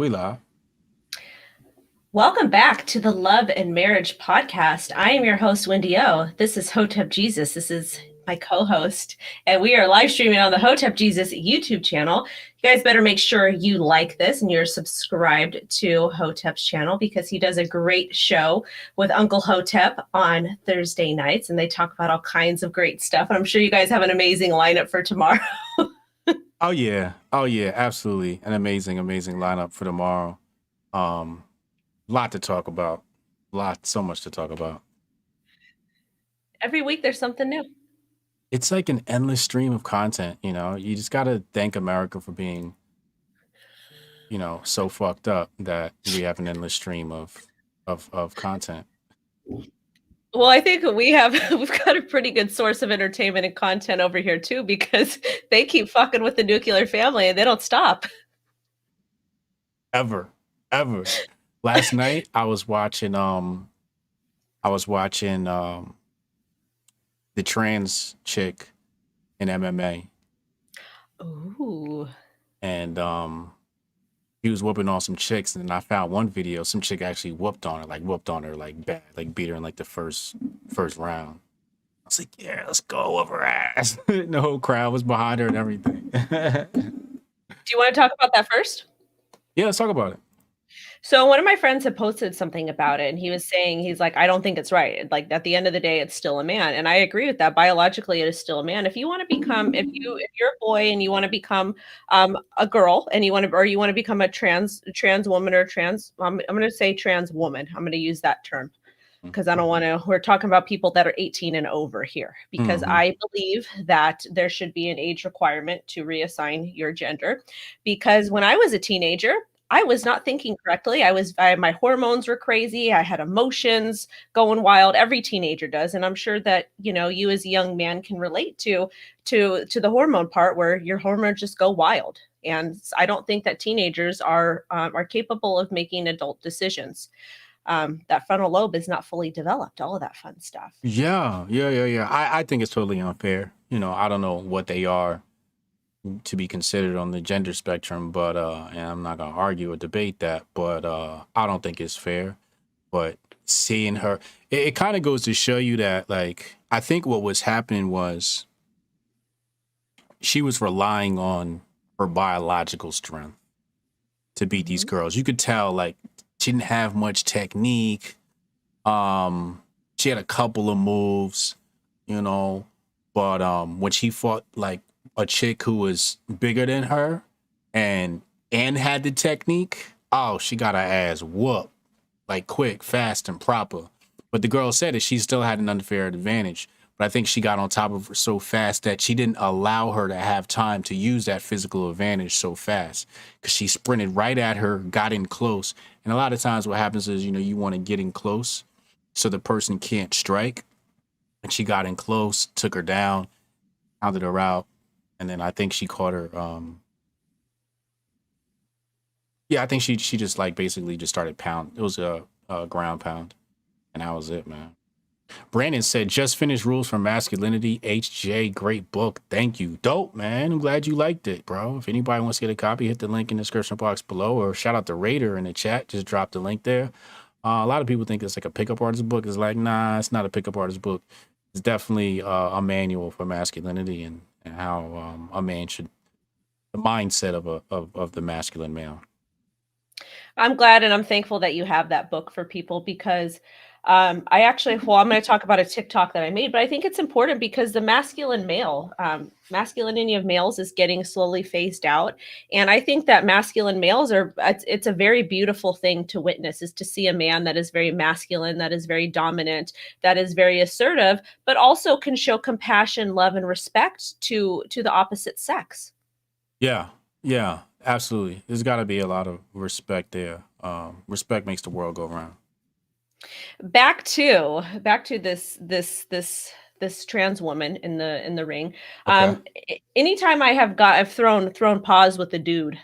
We live. Welcome back to the Love and Marriage Podcast. I am your host, Wendy O. This is Hotep Jesus. This is my co-host, and we are live streaming on the Hotep Jesus YouTube channel. You guys better make sure you like this and you're subscribed to Hotep's channel because he does a great show with Uncle Hotep on Thursday nights, and they talk about all kinds of great stuff. And I'm sure you guys have an amazing lineup for tomorrow. Oh yeah. Oh yeah, absolutely. An amazing, amazing lineup for tomorrow. Lot to talk about. So much to talk about. Every week there's something new. It's like an endless stream of content, you know. You just gotta thank America for being, so fucked up that we have an endless stream of content. Well, I think we've got a pretty good source of entertainment and content over here too, because they keep fucking with the nuclear family and they don't stop. Ever. Ever. Last night I was watching the trans chick in MMA. Ooh. And he was whooping on some chicks, and then I found one video. Some chick actually whooped on her, like bad, like beat her in like the first round. I was like, yeah, let's go whoop her ass. The whole crowd was behind her and everything. Do you want to talk about that first? Yeah, let's talk about it. So one of my friends had posted something about it, and he was saying, he's like, I don't think it's right. Like at the end of the day, it's still a man. And I agree with that. Biologically, it is still a man. If you want to become, if you're a boy and you want to become a girl and you want to become a trans woman or I'm going to say trans woman. I'm going to use that term because I don't want to, we're talking about people that are 18 and over here, because I believe that there should be an age requirement to reassign your gender. Because when I was a teenager, I was not thinking correctly. My hormones were crazy. I had emotions going wild. Every teenager does. And I'm sure that, you as a young man can relate to the hormone part where your hormones just go wild. And I don't think that teenagers are capable of making adult decisions. That frontal lobe is not fully developed, all of that fun stuff. Yeah. I think it's totally unfair. I don't know what they are to be considered on the gender spectrum, but and I'm not gonna argue or debate that, but I don't think it's fair. But seeing her, it kind of goes to show you that, like, I think what was happening was she was relying on her biological strength to beat these girls. You could tell, like, she didn't have much technique. She had a couple of moves, but when she fought like a chick who was bigger than her and had the technique, oh, she got her ass whooped, like quick, fast, and proper. But the girl said that she still had an unfair advantage. But I think she got on top of her so fast that she didn't allow her to have time to use that physical advantage so fast, because she sprinted right at her, got in close. And a lot of times what happens is, you want to get in close so the person can't strike. And she got in close, took her down, counted her out. And then I think she caught her. I think she just like basically just started pound. It was a ground pound, and that was it, man. Brandon said, just finished Rules for Masculinity. HJ, great book. Thank you. Dope, man. I'm glad you liked it, bro. If anybody wants to get a copy, hit the link in the description box below, or shout out to Raider in the chat. Just drop the link there. A lot of people think it's like a pickup artist book. It's like, nah, it's not a pickup artist book. It's definitely a manual for masculinity and how a man should, the mindset of the masculine male. I'm glad and I'm thankful that you have that book for people, because I'm going to talk about a TikTok that I made, but I think it's important because the masculinity of males is getting slowly phased out. And I think that masculine males it's a very beautiful thing to witness, is to see a man that is very masculine, that is very dominant, that is very assertive, but also can show compassion, love, and respect to the opposite sex. Yeah, absolutely. There's got to be a lot of respect there. Respect makes the world go round. Back to this trans woman in the ring. Okay. Anytime I've thrown paws with a dude,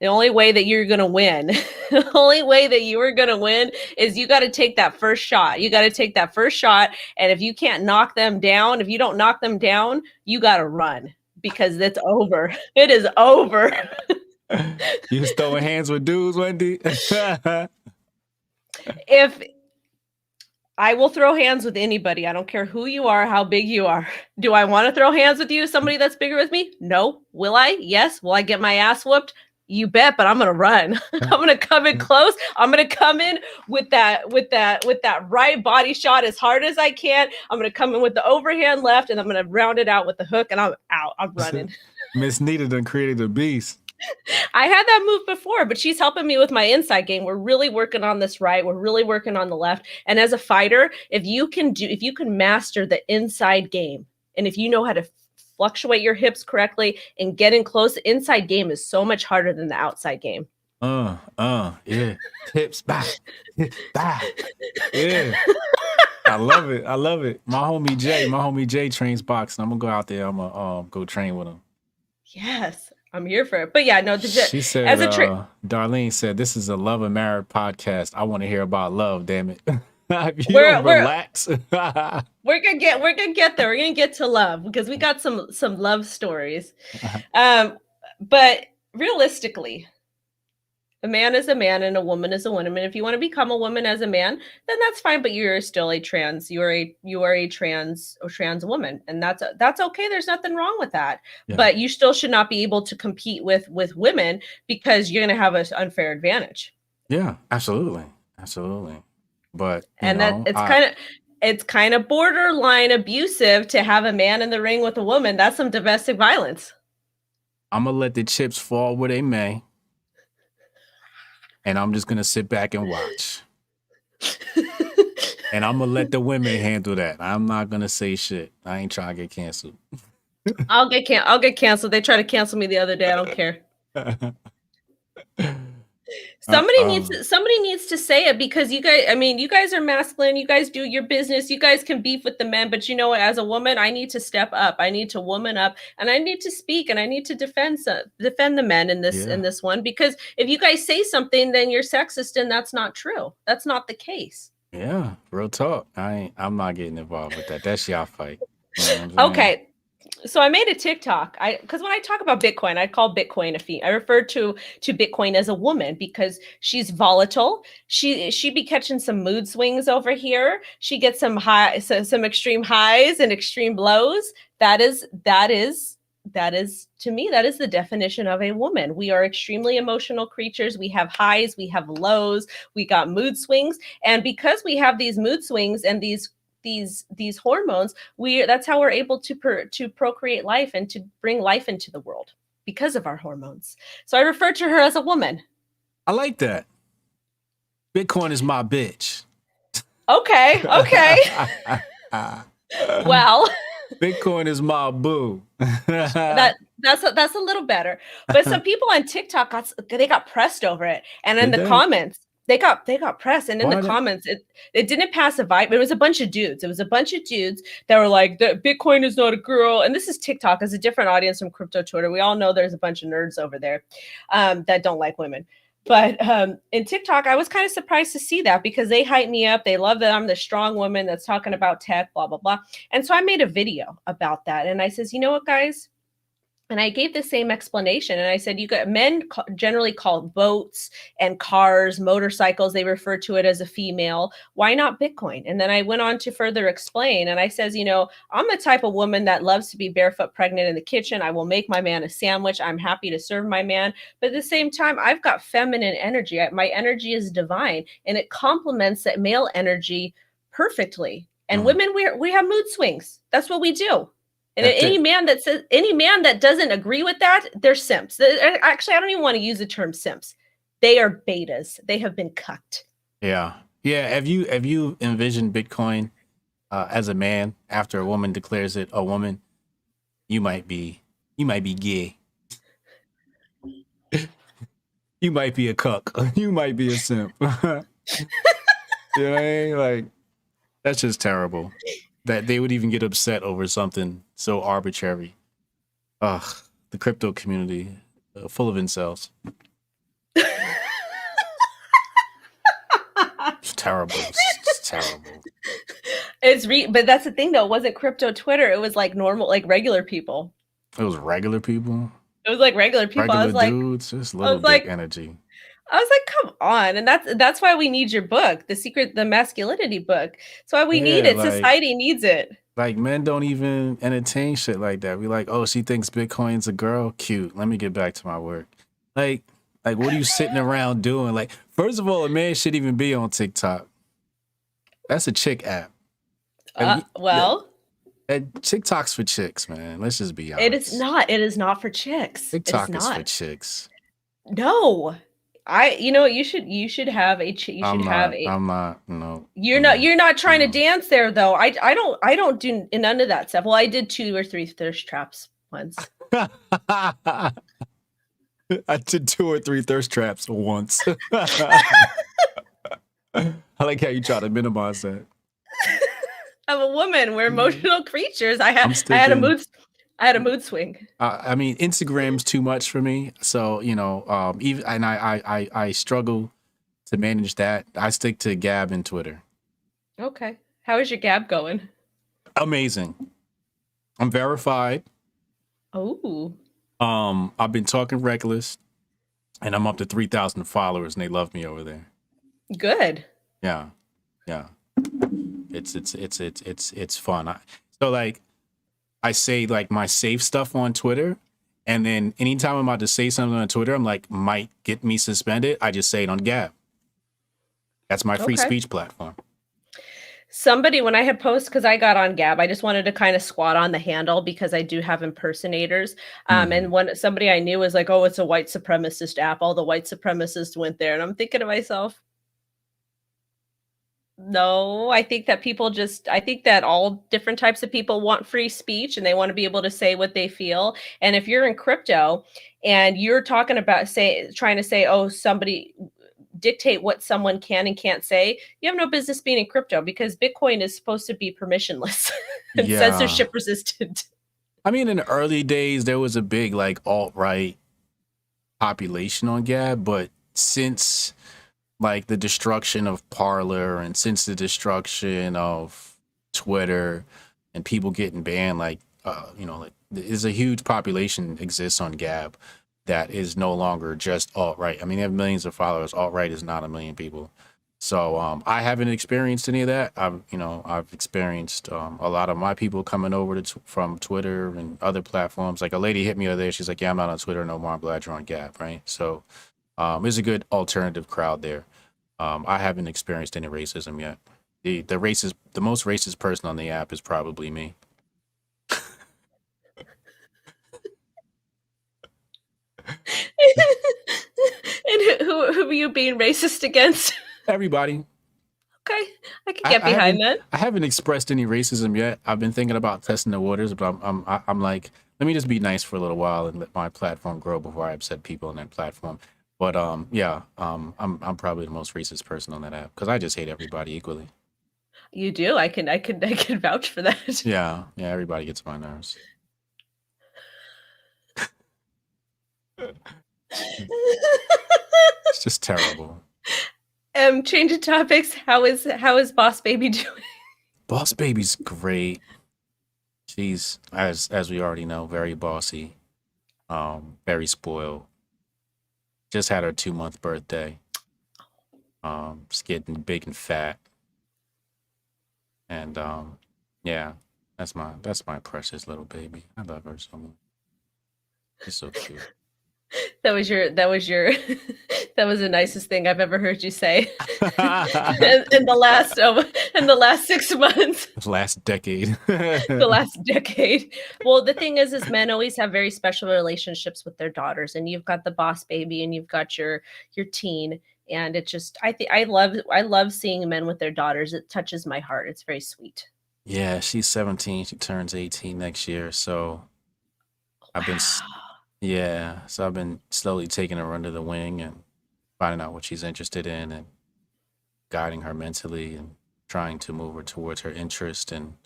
the only way that you're gonna win, the only way that you are gonna win is you got to take that first shot. You got to take that first shot, and if you can't knock them down, if you don't knock them down, you got to run, because it's over. It is over. You was throwing hands with dudes, Wendy? If I will throw hands with anybody, I don't care who you are, how big you are. Do I want to throw hands with you, somebody that's bigger with me? No. Will I? Yes. Will I get my ass whooped? You bet, but I'm gonna run. I'm gonna come in close. I'm gonna come in with that right body shot as hard as I can. I'm gonna come in with the overhand left, and I'm gonna round it out with the hook, and I'm out. I'm running. Miss Nita done created a beast. I had that move before, but she's helping me with my inside game. We're really working on this right. We're really working on the left. And as a fighter, if you can master the inside game, and if you know how to fluctuate your hips correctly and get in close, the inside game is so much harder than the outside game. Yeah. Hips back. Yeah. I love it. My homie Jay trains boxing. I'm gonna go out there. I'm gonna go train with him. Yes, I'm here for it. But yeah, no, she said, Darlene said, this is a love and marriage podcast. I want to hear about love, damn it. Relax. We're gonna get there. We're gonna get to love because we got some love stories. But realistically, a man is a man and a woman is a woman. And if you want to become a woman as a man, then that's fine. But you're still a trans. You are a trans woman, and that's okay. There's nothing wrong with that. Yeah. But you still should not be able to compete with women because you're going to have an unfair advantage. Yeah, absolutely. But it's kind of borderline abusive to have a man in the ring with a woman. That's some domestic violence. I'm gonna let the chips fall where they may. And I'm just going to sit back and watch. And I'm going to let the women handle that. I'm not going to say shit. I ain't trying to get canceled. I'll get canceled. They tried to cancel me the other day. I don't care. Somebody needs to say it because you guys are masculine. You guys do your business. You guys can beef with the men, but you know what? As a woman, I need to step up. I need to woman up, and I need to speak, and I need to defend the men in this one. Because if you guys say something, then you're sexist, and that's not true. That's not the case. Yeah, real talk. I'm not getting involved with that. That's y'all fight. You know okay. So I made a TikTok. Because when I talk about Bitcoin, I call Bitcoin a fiend. I refer to Bitcoin as a woman because she's volatile. She be catching some mood swings over here. She gets some extreme highs and extreme lows. That is to me, that is the definition of a woman. We are extremely emotional creatures. We have highs, we have lows, we got mood swings, and because we have these mood swings and these hormones, that's how we're able to procreate life and to bring life into the world because of our hormones. So I refer to her as a woman. I like that. Bitcoin is my bitch. Okay. Well, Bitcoin is my boo. that's a little better. But some people on TikTok got pressed over it, and in the comments. They got pressed, and in the comments, it didn't pass a vibe. It was a bunch of dudes. It was a bunch of dudes that were like, "The Bitcoin is not a girl." And this is TikTok. It's a different audience from crypto Twitter. We all know there's a bunch of nerds over there that don't like women. But in TikTok, I was kind of surprised to see that because they hype me up. They love that I'm the strong woman that's talking about tech, blah, blah, blah. And so I made a video about that. And I says, you know what, guys? And I gave the same explanation. And I said, men generally call boats and cars, motorcycles, they refer to it as a female. Why not Bitcoin? And then I went on to further explain. And I says, I'm the type of woman that loves to be barefoot pregnant in the kitchen. I will make my man a sandwich. I'm happy to serve my man. But at the same time, I've got feminine energy. My energy is divine, and it complements that male energy perfectly. And women, we have mood swings. That's what we do. And any man that doesn't agree with that, they're simps. Actually, I don't even want to use the term simps. They are betas. They have been cucked. Yeah. Have you envisioned Bitcoin as a man after a woman declares it a woman? You might be gay. You might be a cuck. You might be a simp. You know what I mean? Like, that's just terrible. That they would even get upset over something so arbitrary. Ugh, the crypto community, full of incels. It's terrible. It's terrible. But that's the thing, though. It wasn't crypto Twitter. It was like normal, like regular people. It was regular people? It was like regular people. Regular dudes, just I little was dick like, energy. come on. And that's why we need your book, the masculinity book. That's why we need Yeah, it. Society needs it. like men don't even entertain shit like that. We like, oh, she thinks Bitcoin's a girl. Cute. Let me get back to my work. Like what are you sitting around doing? Like, first of all, a man shouldn't even be on TikTok. That's a chick app. Well, TikTok's for chicks, man. Let's just be it is honest. not. It is not for chicks. It is TikTok is for not. chicks. No. You should have a I'm not. No. you're not trying to No. dance there though. I don't do none of that stuff. Well, I did 2 or 3 thirst traps once. I did 2 or 3 thirst traps once. I like how you try to minimize that. I'm a woman. We're emotional creatures. I had a mood swing. I mean, Instagram's too much for me. So, even and I struggle to manage that. I stick to Gab and Twitter. Okay. How is your Gab going? Amazing. I'm verified. Oh. I've been talking reckless, and I'm up to 3,000 followers, and they love me over there. Good. Yeah. It's fun. So like, I say like my safe stuff on Twitter, and then anytime I'm about to say something on Twitter, I'm like, might get me suspended, I just say it on Gab. That's my free speech platform. Somebody, when I had posts, because I got on Gab, I just wanted to kind of squat on the handle because I do have impersonators. And when somebody I knew was like, oh, it's a white supremacist app, all the white supremacists went there. And I'm thinking to myself, no, I think that all different types of people want free speech and they want to be able to say what they feel. And if you're in crypto and you're talking about trying to say, oh, somebody dictate what someone can and can't say, you have no business being in crypto because Bitcoin is supposed to be permissionless and censorship resistant. I mean, in the early days, there was a big like alt-right population on Gab, but since like the destruction of Parler and since the destruction of Twitter and people getting banned, like there's a huge population exists on Gab that is no longer just alt-right. I mean, they have millions of followers. Alt-right is not a million people. So I haven't experienced any of that. I've experienced a lot of my people coming over from Twitter and other platforms. Like a lady hit me the other day. She's like, yeah, I'm not on Twitter no more. I'm glad you're on Gab, right? So there's a good alternative crowd there. I haven't experienced any racism yet. The most racist person on the app is probably me. And who are you being racist against? Everybody. Okay, I can get behind that. I haven't expressed any racism yet. I've been thinking about testing the waters, but I'm like, let me just be nice for a little while and let my platform grow before I upset people on that platform. But I'm probably the most racist person on that app because I just hate everybody equally. You do. I can vouch for that. Yeah, everybody gets on my nerves. It's just terrible. Changing topics. How is Boss Baby doing? Boss Baby's great. She's as we already know, very bossy, very spoiled. Just had her 2-month birthday. Just getting big and fat. And that's my precious little baby. I love her so much. She's so cute. That was the nicest thing I've ever heard you say in the last 6 months. Last decade. The last decade. Well, the thing is men always have very special relationships with their daughters, and you've got the boss baby and you've got your teen. And it just I love seeing men with their daughters. It touches my heart. It's very sweet. Yeah, she's 17. She turns 18 next year. So I've been so I've been slowly taking her under the wing and finding out what she's interested in and guiding her mentally and trying to move her towards her interest. And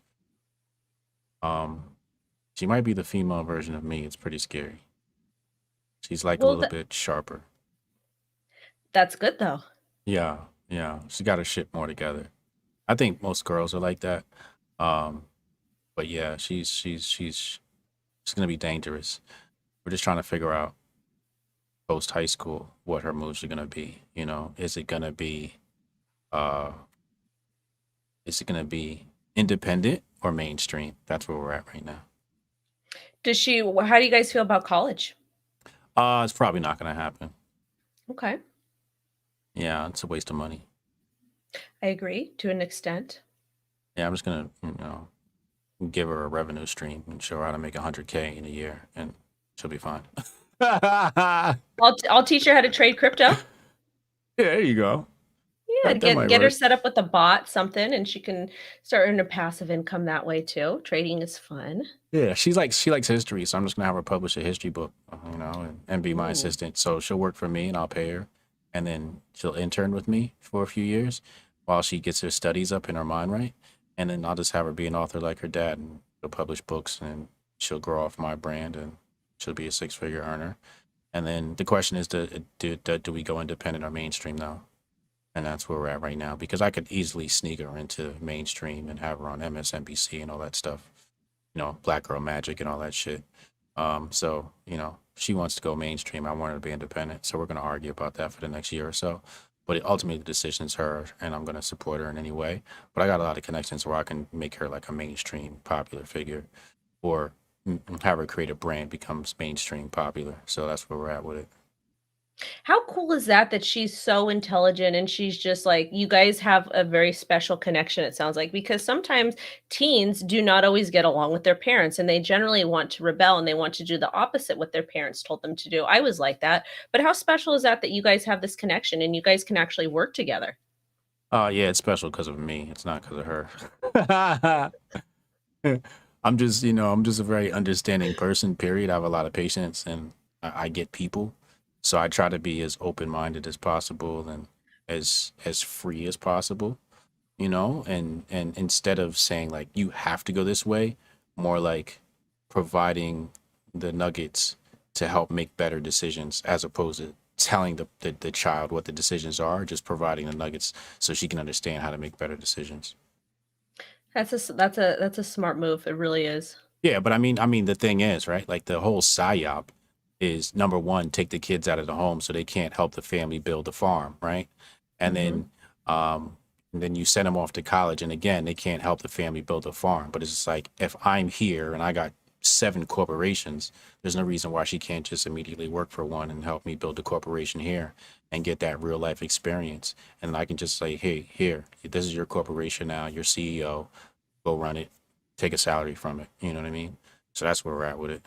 she might be the female version of me. It's pretty scary. She's like a little bit sharper. That's good though. Yeah. She got her shit more together. I think most girls are like that. But yeah, she's gonna be dangerous we're just trying to figure out post high school what her moves are gonna be. You know, uh is it gonna be independent or mainstream? That's where we're at right now. How do you guys feel about college? It's probably not gonna happen. Okay. Yeah, it's a waste of money. I agree to an extent. Yeah, I'm just gonna, give her a revenue stream and show her how to make 100K in a year, and she'll be fine. Yeah, I'll teach her how to trade crypto. there you go. Yeah, That might get her work. set up with a bot, something, and she can start earning a passive income that way too. Trading is fun. Yeah, she likes history, so I'm just gonna have her publish a history book, and be my Ooh. assistant. So she'll work for me, and I'll pay her, and then she'll intern with me for a few years while she gets her studies up in her mind right, and then I'll just have her be an author like her dad, and she'll publish books, and she'll grow off my brand, and she'll be a six-figure earner. And then the question is, do we go independent or mainstream now? And that's where we're at right now, because I could easily sneak her into mainstream and have her on MSNBC and all that stuff, Black Girl Magic and all that shit. So, she wants to go mainstream. I want her to be independent. So we're going to argue about that for the next year or so. But ultimately, the decision is her, and I'm going to support her in any way. But I got a lot of connections where I can make her like a mainstream popular figure, or have her create a brand becomes mainstream popular. So that's where we're at with it. How cool is that she's so intelligent and she's just like you guys have a very special connection, it sounds like, because sometimes teens do not always get along with their parents and they generally want to rebel and they want to do the opposite what their parents told them to do. I was like that. But how special is that you guys have this connection and you guys can actually work together? Yeah, it's special because of me. It's not because of her. I'm just a very understanding person, period. I have a lot of patience and I get people. So I try to be as open minded as possible and as free as possible, and instead of saying like you have to go this way, more like providing the nuggets to help make better decisions as opposed to telling the child what the decisions are, just providing the nuggets so she can understand how to make better decisions. That's a smart move. It really is. Yeah, but I mean, the thing is, right? Like the whole psyop is number one, take the kids out of the home so they can't help the family build the farm, right? And Hmm. then, and then you send them off to college, and again, they can't help the family build a farm. But it's just like if I'm here and I got 7 corporations, there's no reason why she can't just immediately work for one and help me build a corporation here and get that real life experience. And I can just say, hey, here, this is your corporation now, your CEO, go run it, take a salary from it. You know what I mean? So that's where we're at with it.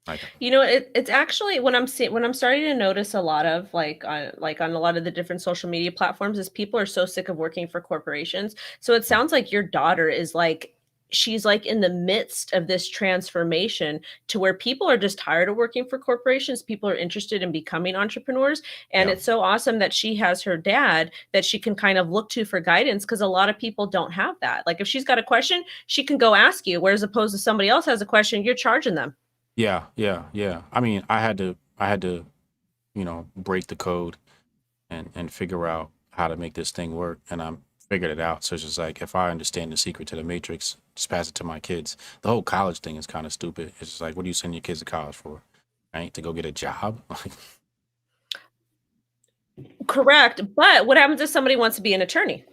Like, It's actually when I'm starting to notice a lot of like on a lot of the different social media platforms is people are so sick of working for corporations. So it sounds like your daughter is like she's like in the midst of this transformation to where people are just tired of working for corporations. People are interested in becoming entrepreneurs. And yeah, it's so awesome that she has her dad that she can kind of look to for guidance because a lot of people don't have that. Like if she's got a question, she can go ask you, whereas opposed to somebody else has a question, you're charging them. yeah. I mean, I had to, break the code and figure out how to make this thing work, and I figured it out. So it's just like if I understand the secret to the matrix, just pass it to my kids. The whole college thing is kind of stupid. It's just like, what do you send your kids to college for? Right? To go get a job? Correct, but what happens if somebody wants to be an attorney?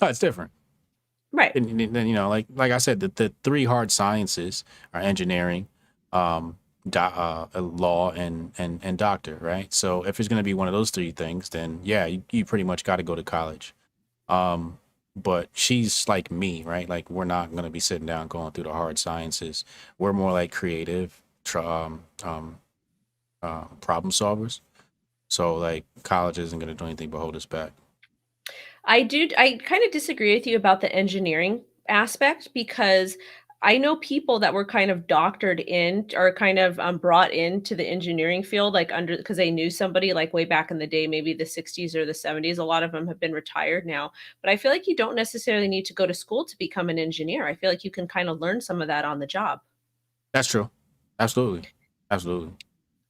Oh, it's different. Right. And then like I said, the three hard sciences are engineering, law, and doctor, right? So if it's going to be one of those three things, then yeah, you pretty much got to go to college. Um, but she's like me, right? Like we're not going to be sitting down going through the hard sciences. We're more like creative, problem solvers. So like college isn't going to do anything but hold us back. I kind of disagree with you about the engineering aspect because I know people that were kind of doctored in or kind of brought into the engineering field, like under because they knew somebody like way back in the day, maybe the 60s or the 70s. A lot of them have been retired now. But I feel like you don't necessarily need to go to school to become an engineer. I feel like you can kind of learn some of that on the job. That's true. Absolutely. Absolutely.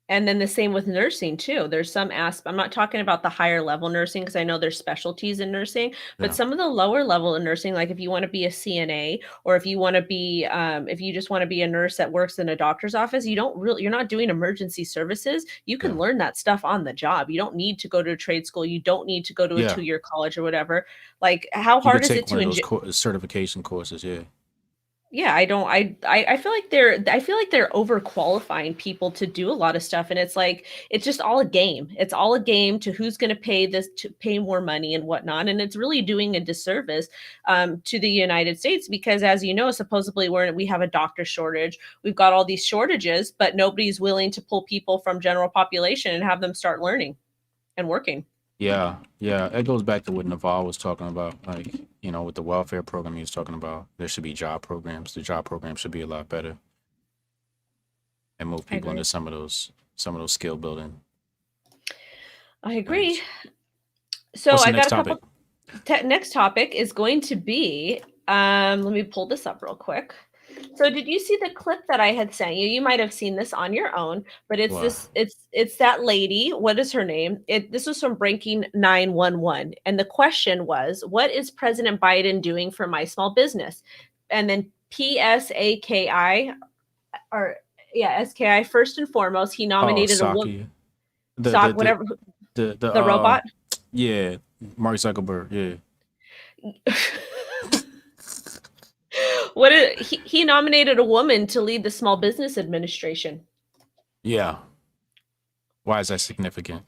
And then the same with nursing too. There's some I'm not talking about the higher level nursing because I know there's specialties in nursing, but Yeah, some of the lower level in nursing, like if you want to be a CNA or if you want to be, if you just want to be a nurse that works in a doctor's office, you're not doing emergency services. You can yeah, learn that stuff on the job. You don't need to go to a trade school. You don't need to go to a yeah. 2-year college or whatever. Like, how You hard could is it take one to of those certification courses. Yeah, yeah, I feel like they're overqualifying people to do a lot of stuff, and it's like it's just all a game. It's all a game to who's going to pay more money and whatnot, and it's really doing a disservice to the United States because, as you know, supposedly we have a doctor shortage. We've got all these shortages, but nobody's willing to pull people from general population and have them start learning and working. yeah, yeah. It goes back to what Naval was talking about, like, with the welfare program he was talking about. There should be job programs. The job program should be a lot better and move I people into agree. some of those skill building I agree. things. So What's the I got next a couple topic? next topic is going to be let me pull this up real quick. So did you see the clip that I had sent you? You might have seen this on your own, but What? it's that lady. What is her name? This was from Breaking 911. And the question was, what is President Biden doing for my small business? And then PSAKI or yeah, SKI first and foremost, he Oh, nominated a woman Saki. The the stock, the whatever the the robot. yeah, Mark Zuckerberg. Yeah, He nominated a woman to lead the Small Business Administration. yeah. Why is that significant?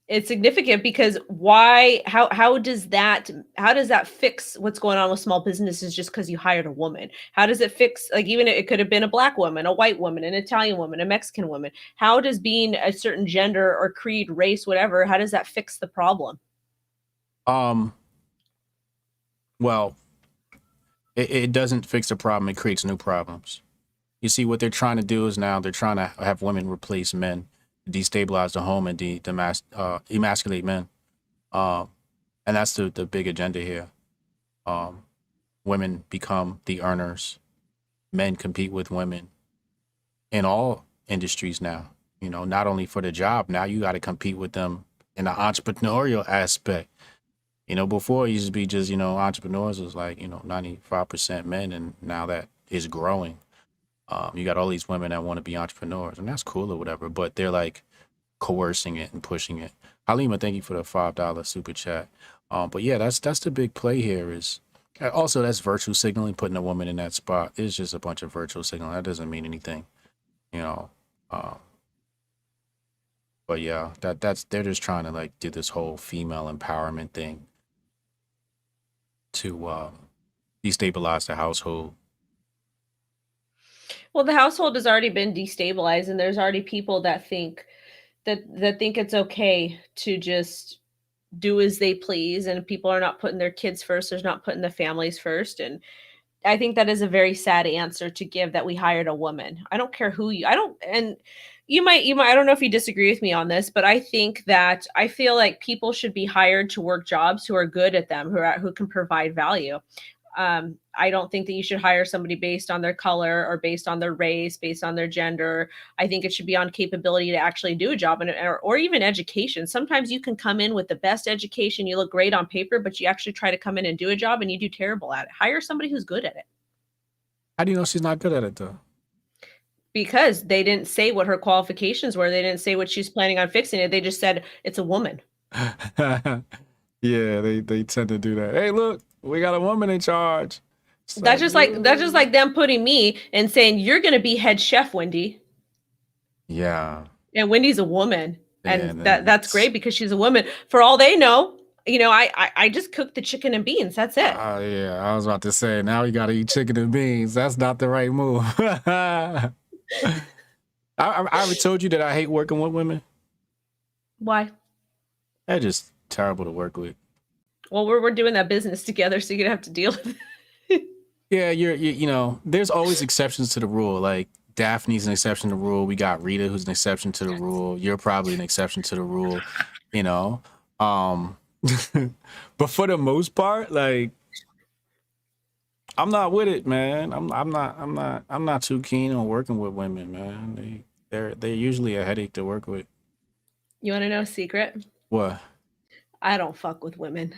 It's significant because why how does that fix what's going on with small businesses just because you hired a woman? How does it fix, like, even it could have been a black woman, a white woman, an Italian woman, a Mexican woman? How does being a certain gender or creed, race, whatever, how does that fix the problem? Um, well, it doesn't fix the problem. It creates new problems. You see, what they're trying to do is now they're trying to have women replace men, destabilize the home and emasculate men. Um, and that's the big agenda here. Um, Women become the earners. Men compete with women in all industries now. Not only for the job, now you got to compete with them in the entrepreneurial aspect. Before it used to be just, entrepreneurs was like, 95% men, and now that is growing. You got all these women that want to be entrepreneurs, and that's cool or whatever, but they're like coercing it and pushing it. Halima, thank you for the $5 super chat. But yeah, that's the big play here is also that's virtue signaling, putting a woman in that spot. It's just a bunch of virtual signaling. That doesn't mean anything, you know. Um, but yeah, that's they're just trying to like do this whole female empowerment thing to destabilize the household. Well, the household has already been destabilized, and there's already people that think it's okay to just do as they please, and people are not putting their kids first. There's not putting the families first, and I think that is a very sad answer to give, that we hired a woman. I don't care who you I don't and you might I don't know if you disagree with me on this, but I feel like people should be hired to work jobs who are good at them, who can provide value. I don't think that you should hire somebody based on their color or based on their race, based on their gender. I think it should be on capability to actually do a job, or even education. Sometimes you can come in with the best education, you look great on paper, but you actually try to come in and do a job and you do terrible at it. Hire somebody who's good at it, How do you know she's not good at it though? because they didn't say what her qualifications were. They didn't say what she's planning on fixing it. They just said it's a woman. Yeah, they tend to do that. Hey, look, we got a woman in charge. It's That's just like them putting me and saying you're going to be head chef, Wendy. yeah, And Wendy's a woman, yeah, and and that's great because she's a woman. For all they know, I just cook the chicken and beans. That's it. yeah, I was about to say now you got to eat chicken and beans. That's not the right move. I ever told you that I hate working with women. Why? They're just terrible to work with. Well, we're doing that business together, so you're gonna have to deal with it. Yeah, there's always exceptions to the rule. Like Daphne's an exception to the rule. We got Rita, who's an exception to the rule. You're probably an exception to the rule, you know. Um, but for the most part, like I'm not with it, man. I'm not too keen on working with women, man. they're usually a headache to work with. You want to know a secret? What? I don't fuck with women.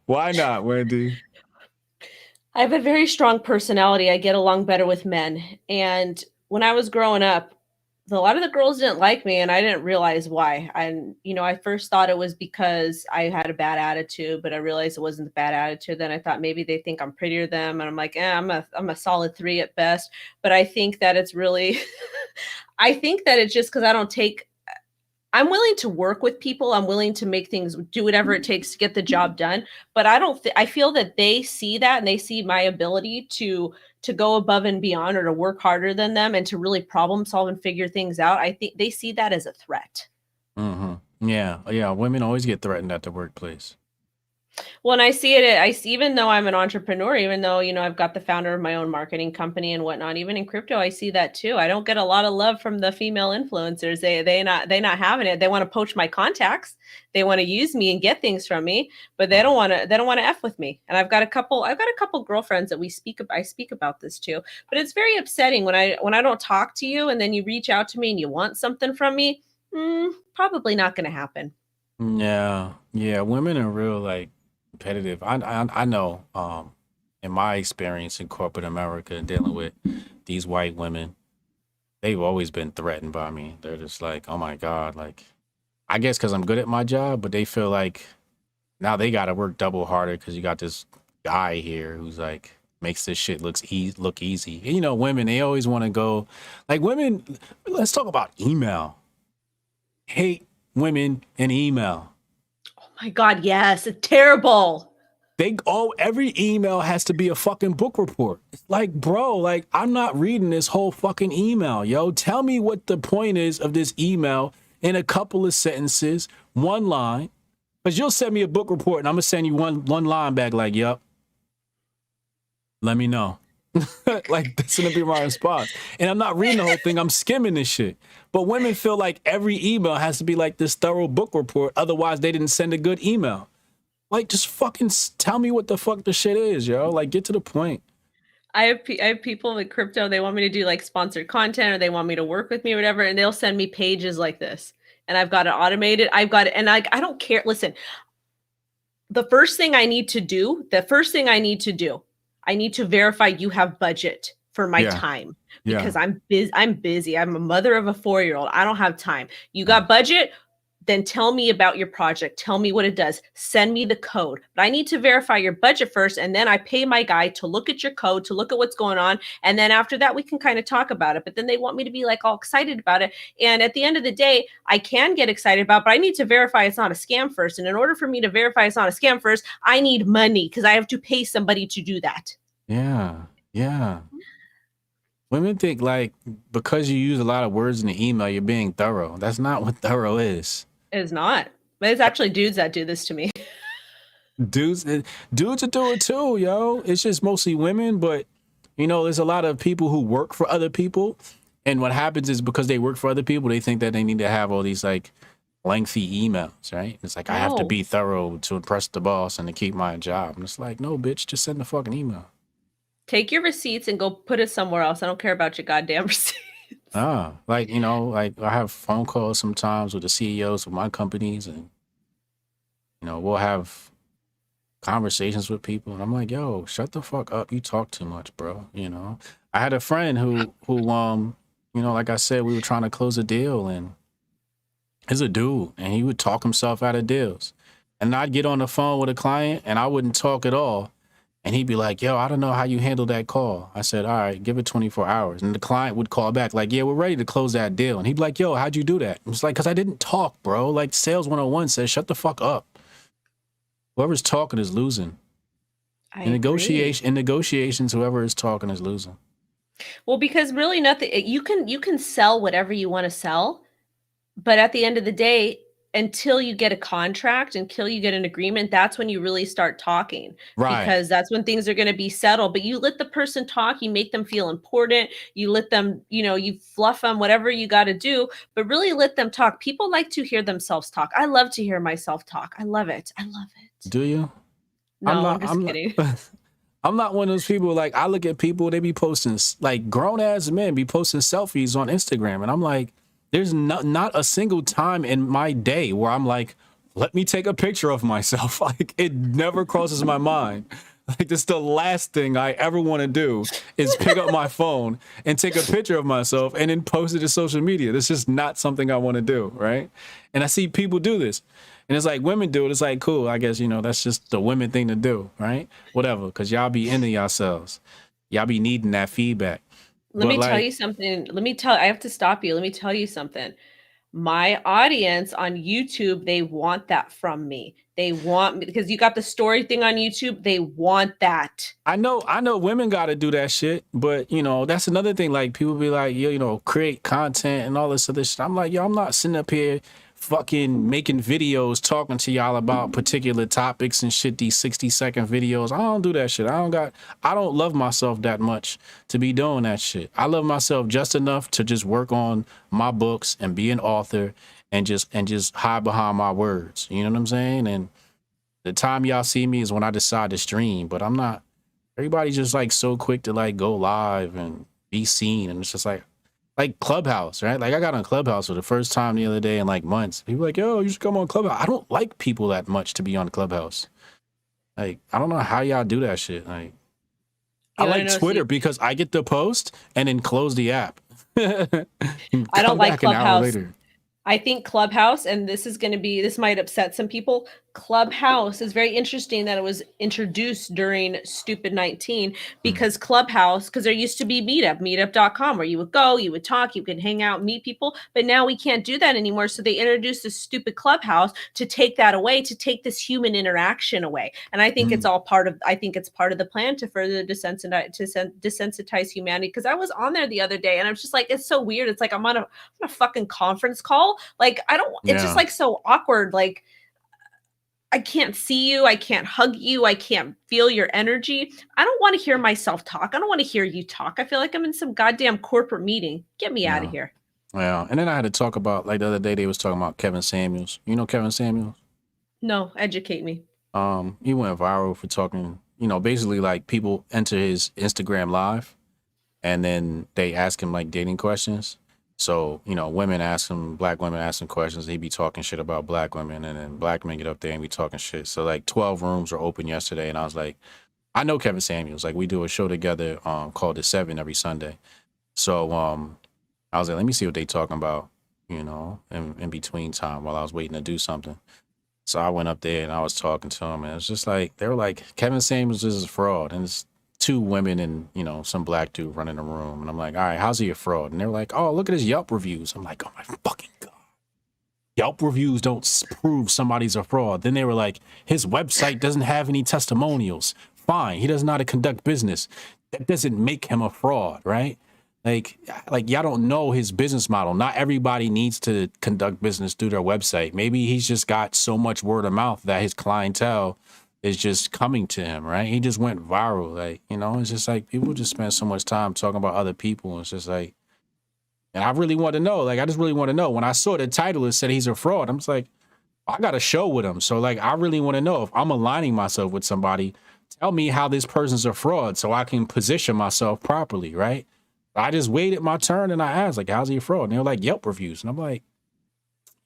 Why not, Wendy? I have a very strong personality. I get along better with men. And when I was growing up, a lot of the girls didn't like me and I didn't realize why. And I first thought it was because I had a bad attitude, but I realized it wasn't the bad attitude. Then I thought maybe they think I'm prettier than them, and I'm like, I'm a solid 3 at best. But I think that it's really I think that it's just because I'm willing to work with people. I'm willing to make things, do whatever it takes to get the job done. But I feel that they see that and they see my ability to go above and beyond, or to work harder than them and to really problem solve and figure things out. I think they see that as a threat. Mm-hmm. Yeah. Women always get threatened at the workplace. Well, and I see it. I see, even though I'm an entrepreneur, even though I've got the founder of my own marketing company and whatnot. Even in crypto, I see that too. I don't get a lot of love from the female influencers. They not having it. They want to poach my contacts. They want to use me and get things from me, but they don't want to f with me. And I've got a couple girlfriends that I speak about this too. But it's very upsetting when I don't talk to you and then you reach out to me and you want something from me. Probably not going to happen. Yeah. Women are real like competitive. I know. In my experience in corporate America and dealing with these white women, they've always been threatened by me. They're just like, oh my God, like, I guess because I'm good at my job, but they feel like now they got to work double harder because you got this guy here who's like makes this shit look easy. And, women, they always want to go like women. Let's talk about email. Hate women in email. Oh my God, yes, it's terrible. Every email has to be a fucking book report. It's like, bro, like I'm not reading this whole fucking email, yo. Tell me what the point is of this email in a couple of sentences, one line. Because you'll send me a book report and I'm gonna send you one line back like, yep. Let me know. Like that's gonna be my response. And I'm not reading the whole thing, I'm skimming this shit. But women feel like every email has to be like this thorough book report, otherwise they didn't send a good email. Like, just fucking tell me what the fuck the shit is, yo. Like, get to the point. I have people with crypto, they want me to do like sponsored content or they want me to work with me or whatever, and they'll send me pages like this. And I've got it automated. I've got it, and I don't care. Listen, the first thing I need to do, I need to verify you have budget for my time, because I'm busy. I'm a mother of a 4-year-old. I don't have time. You got budget? Then tell me about your project. Tell me what it does. Send me the code. But I need to verify your budget first. And then I pay my guy to look at your code, to look at what's going on. And then after that, we can kind of talk about it. But then they want me to be like all excited about it. And at the end of the day, I can get excited about it, but I need to verify it's not a scam first. And in order for me to verify it's not a scam first, I need money, because I have to pay somebody to do that. Yeah. Women think like because you use a lot of words in the email, you're being thorough. That's not what thorough is. It's not. But it's actually dudes that do this to me. Dudes will do it too, yo. It's just mostly women, but there's a lot of people who work for other people. And what happens is because they work for other people, they think that they need to have all these like lengthy emails, right? It's like, I have to be thorough to impress the boss and to keep my job. And it's like, no, bitch, just send the fucking email. Take your receipts and go put it somewhere else. I don't care about your goddamn receipts. Like I have phone calls sometimes with the CEOs of my companies, and we'll have conversations with people, and I'm like, yo, shut the fuck up. You talk too much, bro. I had a friend who like I said, we were trying to close a deal, and he's a dude, and he would talk himself out of deals. And I'd get on the phone with a client and I wouldn't talk at all. And he'd be like, yo, I don't know how you handle that call. I said, all right, give it 24 hours. And the client would call back like, yeah, we're ready to close that deal. And he'd be like, yo, how'd you do that? It was like, because I didn't talk, bro. Like Sales 101 says, shut the fuck up. Whoever's talking is losing. In negotiations, whoever is talking is losing. Well, because really nothing, you can sell whatever you want to sell. But at the end of the day, until you get a contract, until you get an agreement, that's when you really start talking. Right. Because that's when things are going to be settled. But you let the person talk, you make them feel important, you let them, you fluff them, whatever you got to do, but really let them talk. People like to hear themselves talk. I love to hear myself talk. I love it. Do you? No, I'm just kidding. I'm not one of those people. Like, I look at people, they be posting, like, grown ass men be posting selfies on Instagram, and I'm like, there's not a single time in my day where I'm like, let me take a picture of myself. Like, it never crosses my mind. Like, that's the last thing I ever want to do is pick up my phone and take a picture of myself and then post it to social media. That's just not something I want to do, right? And I see people do this. And it's like women do it. It's like, cool, I guess, that's just the women thing to do, right? Whatever, because y'all be into yourselves. Y'all be needing that feedback. Let But me tell like, you something. I have to stop you. Let me tell you something. My audience on YouTube, they want that from me. They want me because you got the story thing on YouTube. They want that. I know women got to do that shit, but that's another thing. Like, people be like, create content and all this other shit. I'm like, yo, I'm not sitting up here fucking making videos talking to y'all about particular topics and shit, these 60-second videos. I don't do that shit. I don't love myself that much to be doing that shit. I love myself just enough to just work on my books and be an author and just hide behind my words. You know what I'm saying? And the time y'all see me is when I decide to stream, but I'm not. Everybody's just like so quick to like go live and be seen, and it's just like Clubhouse, right? Like, I got on Clubhouse for the first time the other day in like months. People like, yo, you should come on Clubhouse. I don't like people that much to be on Clubhouse. Like, I don't know how y'all do that shit. Like, I like Twitter because I get the post and then close the app. I don't like Clubhouse. An hour later. I think Clubhouse, and this might upset some people. Clubhouse is very interesting that it was introduced during Stupid 19 because Clubhouse, because there used to be meetup.com, where you would go, you would talk, you could hang out, meet people, but now we can't do that anymore. So they introduced this stupid Clubhouse to take that away, to take this human interaction away. And I think it's part of the plan to further desensitize humanity. Because I was on there the other day and I was just like, it's so weird. It's like I'm on a fucking conference call. Like, it's just like so awkward. Like, I can't see you. I can't hug you. I can't feel your energy. I don't want to hear myself talk. I don't want to hear you talk. I feel like I'm in some goddamn corporate meeting. Get me out of here. Yeah. And then I had to talk about, like, the other day they was talking about Kevin Samuels. You know Kevin Samuels? No, educate me. He went viral for talking, basically like people enter his Instagram live and then they ask him like dating questions. So, women ask him, black women ask him questions. He'd be talking shit about black women, and then black men get up there and be talking shit. So like 12 rooms were open yesterday, and I was like, I know Kevin Samuels. Like, we do a show together called The Seven every Sunday. So I was like, let me see what they talking about, in between time while I was waiting to do something. So I went up there and I was talking to him, and it's just like, they were like, Kevin Samuels is a fraud. And it's two women and, some black dude running the room. And I'm like, all right, how's he a fraud? And they're like, oh, look at his Yelp reviews. I'm like, oh my fucking God. Yelp reviews don't prove somebody's a fraud. Then they were like, his website doesn't have any testimonials. Fine, he doesn't know how to conduct business. That doesn't make him a fraud, right? Like y'all don't know his business model. Not everybody needs to conduct business through their website. Maybe he's just got so much word of mouth that his clientele is just coming to him, right? He just went viral. Like, it's just like people just spend so much time talking about other people. It's just like, and I really want to know, like, I just really want to know. When I saw the title, it said he's a fraud. I'm just like, I got a show with him. So like, I really want to know if I'm aligning myself with somebody, tell me how this person's a fraud so I can position myself properly, right? I just waited my turn and I asked, like, how's he a fraud? And they're like, Yelp reviews. And I'm like,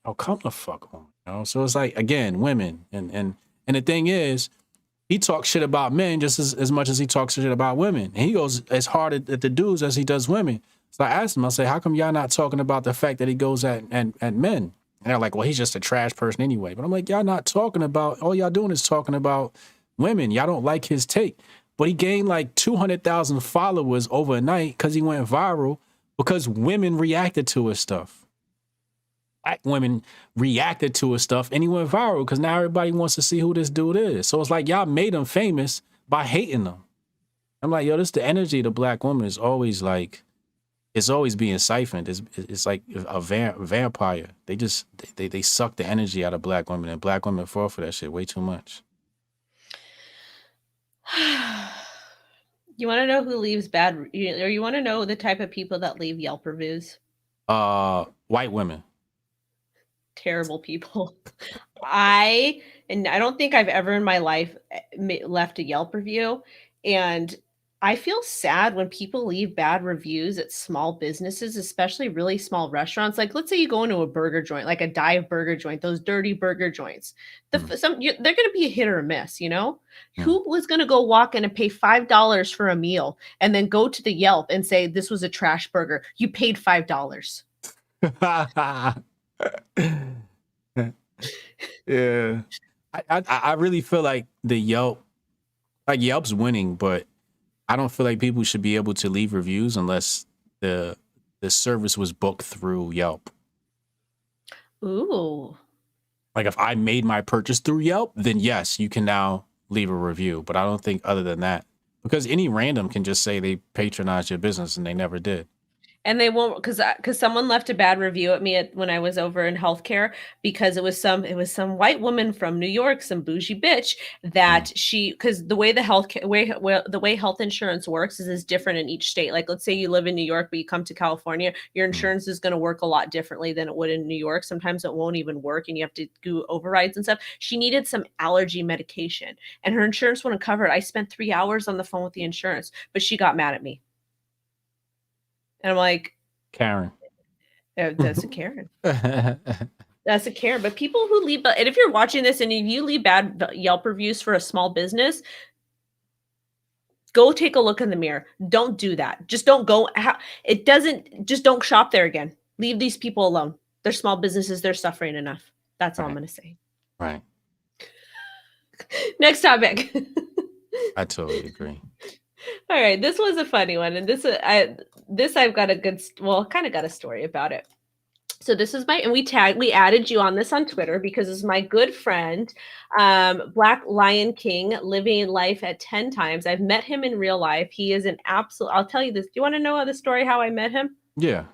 oh, come the fuck on. So it's like, again, women. And the thing is, he talks shit about men just as much as he talks shit about women. And he goes as hard at the dudes as he does women. So I asked him, I say, how come y'all not talking about the fact that he goes at men? And they're like, well, he's just a trash person anyway. But I'm like, y'all not talking about, all y'all doing is talking about women. Y'all don't like his take. But he gained like 200,000 followers overnight because he went viral because women reacted to his stuff. Black women reacted to his stuff and he went viral because now everybody wants to see who this dude is. So it's like y'all made him famous by hating him. I'm like, yo, this the energy of the black woman is always like, it's always being siphoned. It's like a vampire. They suck the energy out of black women, and black women fall for that shit way too much. You want to know who leaves bad, or you want to know the type of people that leave Yelp reviews? White women. Terrible people. I don't think I've ever in my life left a Yelp review. And I feel sad when people leave bad reviews at small businesses, especially really small restaurants. Like, let's say you go into a burger joint, like a dive burger joint, those dirty burger joints. They're going to be a hit or a miss, you know? Who was going to go walk in and pay $5 for a meal and then go to the Yelp and say this was a trash burger? You paid $5. Yeah. I really feel like Yelp's winning, but I don't feel like people should be able to leave reviews unless the service was booked through Yelp. Ooh. Like if I made my purchase through Yelp, then yes, you can now leave a review. But I don't think other than that, because any random can just say they patronized your business and they never did. And they won't, because someone left a bad review at me when I was over in healthcare, because it was some white woman from New York, some bougie bitch that because the way the way health insurance works is different in each state. Like, let's say you live in New York, but you come to California, your insurance is going to work a lot differently than it would in New York. Sometimes it won't even work, and you have to do overrides and stuff. She needed some allergy medication, and her insurance wouldn't cover it. I spent 3 hours on the phone with the insurance, but she got mad at me. And I'm like, Karen. That's a Karen. That's a Karen. But people who leave, and if you're watching this and you leave bad Yelp reviews for a small business, go take a look in the mirror. Don't do that. Just don't go. Just don't shop there again. Leave these people alone. They're small businesses. They're suffering enough. That's all I'm going to say. Right. Next topic. I totally agree. All right, this was a funny one, and I've got kind of got a story about it. So this is we added you on this on Twitter because it's my good friend, Black Lion King, living life at 10 times. I've met him in real life. He is an absolute. I'll tell you this. Do you want to know the story how I met him? Yeah.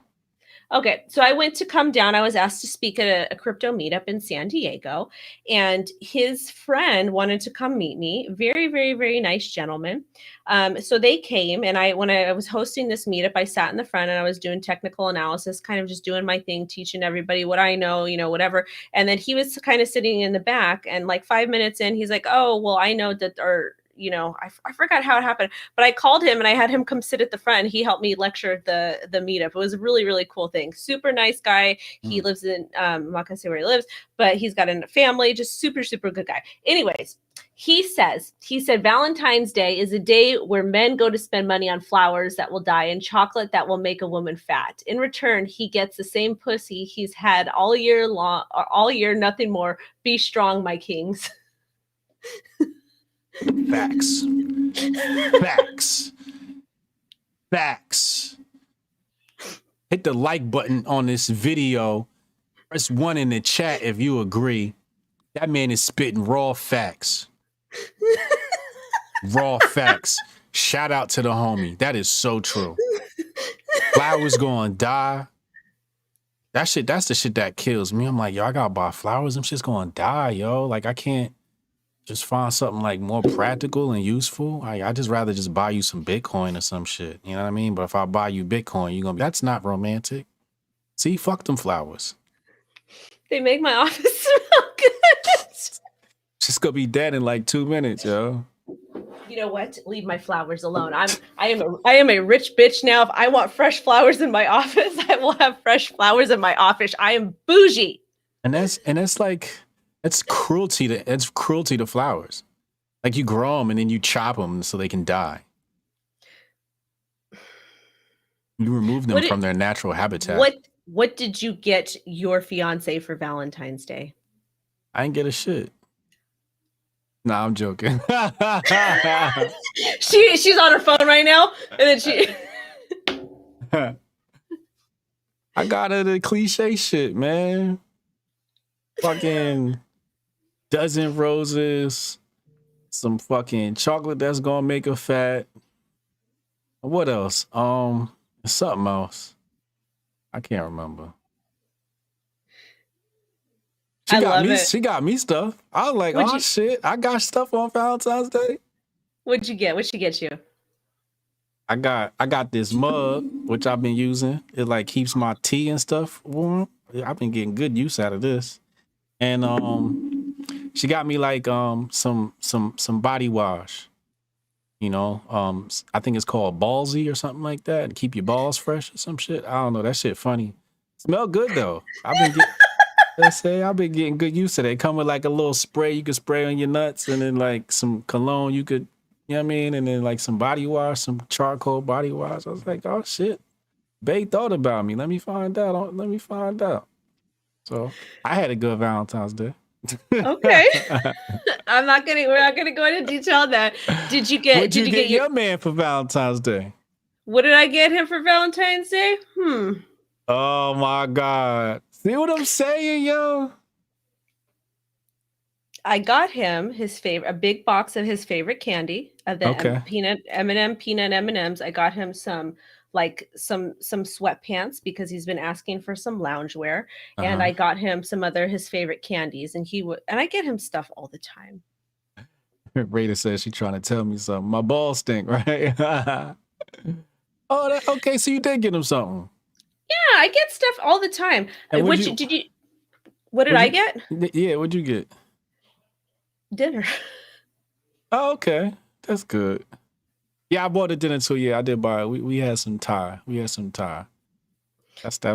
Okay, so I went to come down. I was asked to speak at a crypto meetup in San Diego, and his friend wanted to come meet me. Very, very, very nice gentleman. So they came, and when I was hosting this meetup, I sat in the front and I was doing technical analysis, kind of just doing my thing, teaching everybody what I know, whatever. And then he was kind of sitting in the back, and like 5 minutes in, he's like, "Oh, well, I know that," or I forgot how it happened, but I called him and I had him come sit at the front and he helped me lecture the meetup. It was a really, really cool thing. Super nice guy. He lives in, I'm not going to say where he lives, but he's got a family, just super, super good guy. Anyways, he said Valentine's Day is a day where men go to spend money on flowers that will die and chocolate that will make a woman fat. In return, he gets the same pussy he's had all year, nothing more. Be strong, my kings. Facts. Hit the like button on this video. Press 1 in the chat if you agree. That man is spitting raw facts. Raw facts. Shout out to the homie. That is so true. Flowers gonna die. That's the shit that kills me. I'm like, yo, I gotta buy flowers. Them shit's gonna die, yo. Like, I can't just find something like more practical and useful. I just rather just buy you some Bitcoin or some shit. You know what I mean? But if I buy you Bitcoin, you're gonna be, that's not romantic. See, fuck them flowers. They make my office smell good. She's gonna be dead in like 2 minutes, yo. You know what? Leave my flowers alone. I am a rich bitch now. If I want fresh flowers in my office, I will have fresh flowers in my office. I am bougie. And that's like, it's cruelty to flowers. Like, you grow them and then you chop them so they can die. You remove them from their natural habitat. What did you get your fiance for Valentine's Day? I didn't get a shit. Nah, I'm joking. She's on her phone right now, and then I got her the cliche shit, man. Fucking dozen roses, some fucking chocolate that's gonna make her fat. What else? Something else. I can't remember. She got me stuff. I was like, shit, I got stuff on Valentine's Day. What'd you get? What'd she get you? I got this mug, which I've been using. It like keeps my tea and stuff warm. I've been getting good use out of this. And she got me like some body wash. You know, I think it's called Ballsy or something like that, and keep your balls fresh or some shit. I don't know. That shit funny. Smell good though. I've been getting good use to that. It come with like a little spray you could spray on your nuts, and then like some cologne you could, you know what I mean, and then like some body wash, some charcoal body wash. I was like, oh shit, Bae thought about me. Let me find out. Let me find out. So I had a good Valentine's Day. Okay. We're not gonna go into detail on that. Did you get your man for Valentine's Day? What did I get him for Valentine's Day? Oh my God. See what I'm saying, yo? I got him a big box of his favorite candy, of the peanut M&Ms. I got him some sweatpants because he's been asking for some loungewear, and I got him some his favorite candies, and I get him stuff all the time. Rita says she's trying to tell me something. My balls stink, right? Okay. So you did get him something. Yeah, I get stuff all the time. What did I get? Yeah, what'd you get? Dinner. Oh, okay. That's good. Yeah, I bought the dinner too. Yeah, I did buy it. We had some Thai. That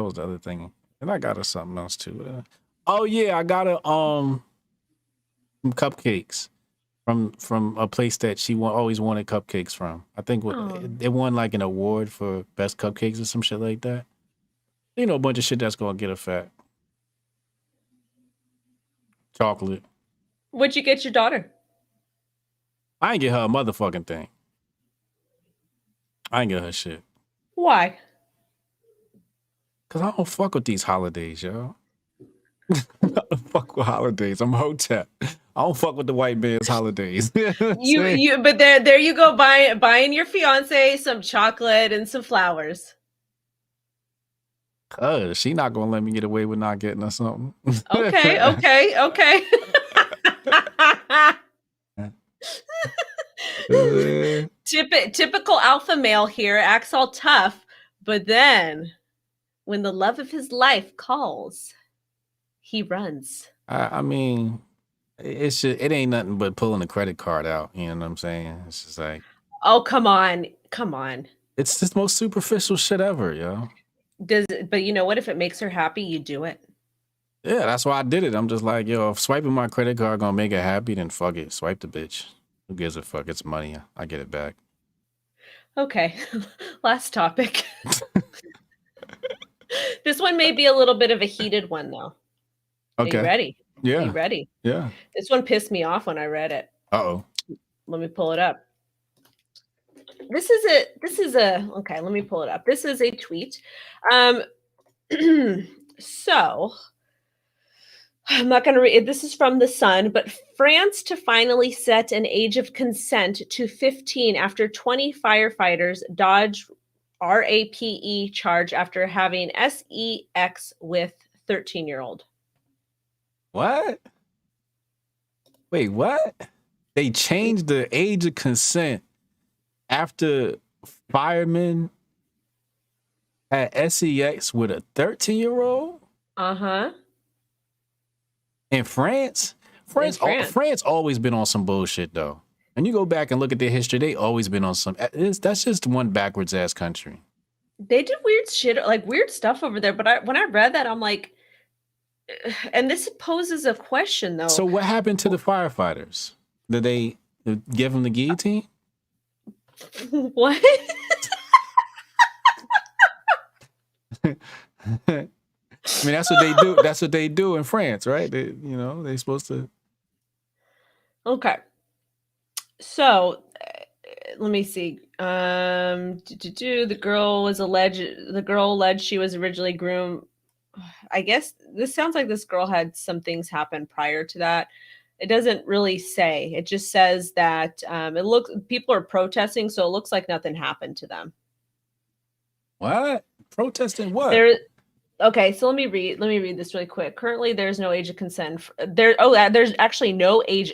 was the other thing. And I got her something else too. Oh yeah, I got her some cupcakes from a place that she always wanted cupcakes from. I think they won like an award for best cupcakes or some shit like that. You know, a bunch of shit that's gonna get her fat. Chocolate. What'd you get your daughter? I ain't get her a motherfucking thing. I ain't get her shit. Why? Cause I don't fuck with these holidays, yo. I don't fuck with holidays. I'm Hotep. I don't fuck with the white man's holidays. But there you go, buying your fiance some chocolate and some flowers. She not gonna let me get away with not getting her something. Okay. Typical alpha male here, acts all tough, but then when the love of his life calls, he runs. I mean, it ain't nothing but pulling a credit card out. You know what I'm saying? It's just like, oh, come on. It's the most superficial shit ever, yo. But you know what? If it makes her happy, you do it. Yeah, that's why I did it. I'm just like, yo, if swiping my credit card gonna make her happy, then fuck it. Swipe the bitch. Who gives a fuck? It's money. I get it back. Okay. Last topic. This one may be a little bit of a heated one, though. Okay. Are you ready? Yeah. Are you ready? Yeah. This one pissed me off when I read it. Uh-oh. Let me pull it up. Okay, let me pull it up. This is a tweet. So I'm not going to read. This is from The Sun, but France to finally set an age of consent to 15 after 20 firefighters dodge RAPE charge after having sex with 13-year-old. What? Wait, what? They changed the age of consent after firemen had sex with a 13-year-old? Uh-huh. In France? France always been on some bullshit, though. And you go back and look at their history, they always been on some... That's just one backwards-ass country. They did weird shit, like weird stuff over there. But when I read that, I'm like... And this poses a question, though. So what happened to the firefighters? Did they give them the guillotine? What? I mean, that's what they do. That's what they do in France, right? They're supposed to. Okay. So let me see. The girl alleged she was originally groomed. I guess this sounds like this girl had some things happen prior to that. It doesn't really say. It just says that people are protesting, so it looks like nothing happened to them. What? Protesting what? Okay, so let me read this really quick. Currently, there's no age of consent. There's actually no age.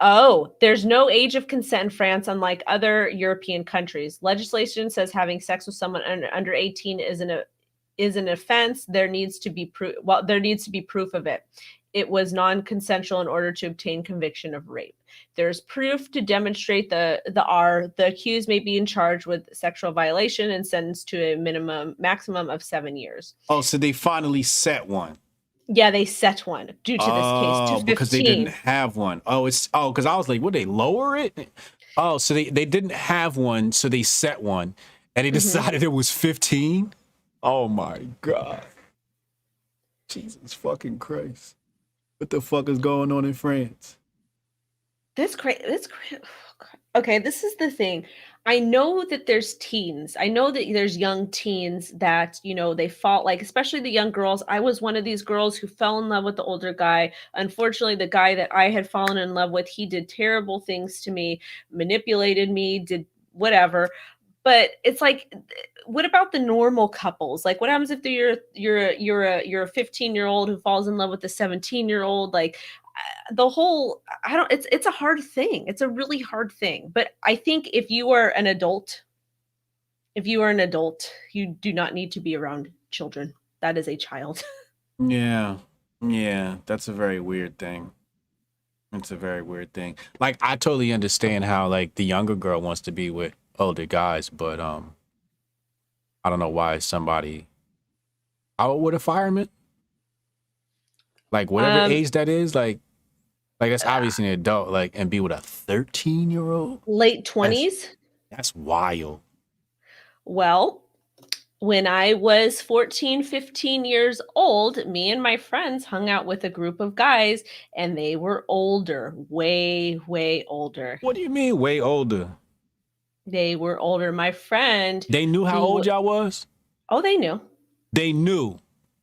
Oh, there's no age of consent in France, unlike other European countries. Legislation says having sex with someone under 18 is an offense. There needs to be proof. Well, there needs to be proof of it. it was non-consensual in order to obtain conviction of rape. There's proof to demonstrate the accused may be in charge with sexual violation and sentenced to a maximum of 7 years. Oh, so they finally set one. Yeah, they set one due to this case. Oh, because they didn't have one. Oh, because I was like, would they lower it? Oh, so they didn't have one, so they set one, and they decided it was 15. Oh my God. Jesus fucking Christ. What the fuck is going on in France? That's crazy. Okay, this is the thing. I know that there's teens. I know that there's young teens that, they fall, like, especially the young girls. I was one of these girls who fell in love with the older guy. Unfortunately, the guy that I had fallen in love with, he did terrible things to me, manipulated me, did whatever. But it's like, what about the normal couples? Like, what happens if you're a 15-year-old who falls in love with a 17-year-old? Like, it's a hard thing. It's a really hard thing. But I think if you are an adult, you do not need to be around children. That is a child. Yeah, that's a very weird thing. It's a very weird thing. Like, I totally understand how, like, the younger girl wants to be with older guys, but I don't know why somebody out with a fireman, like, whatever age that is, like that's obviously an adult, like, and be with a 13-year-old, late 20s. That's wild. Well, when I was 14, 15 years old, me and my friends hung out with a group of guys, and they were older, way, way older. What do you mean way older? They were older. My friend. They knew how old y'all was? Oh, they knew. They knew.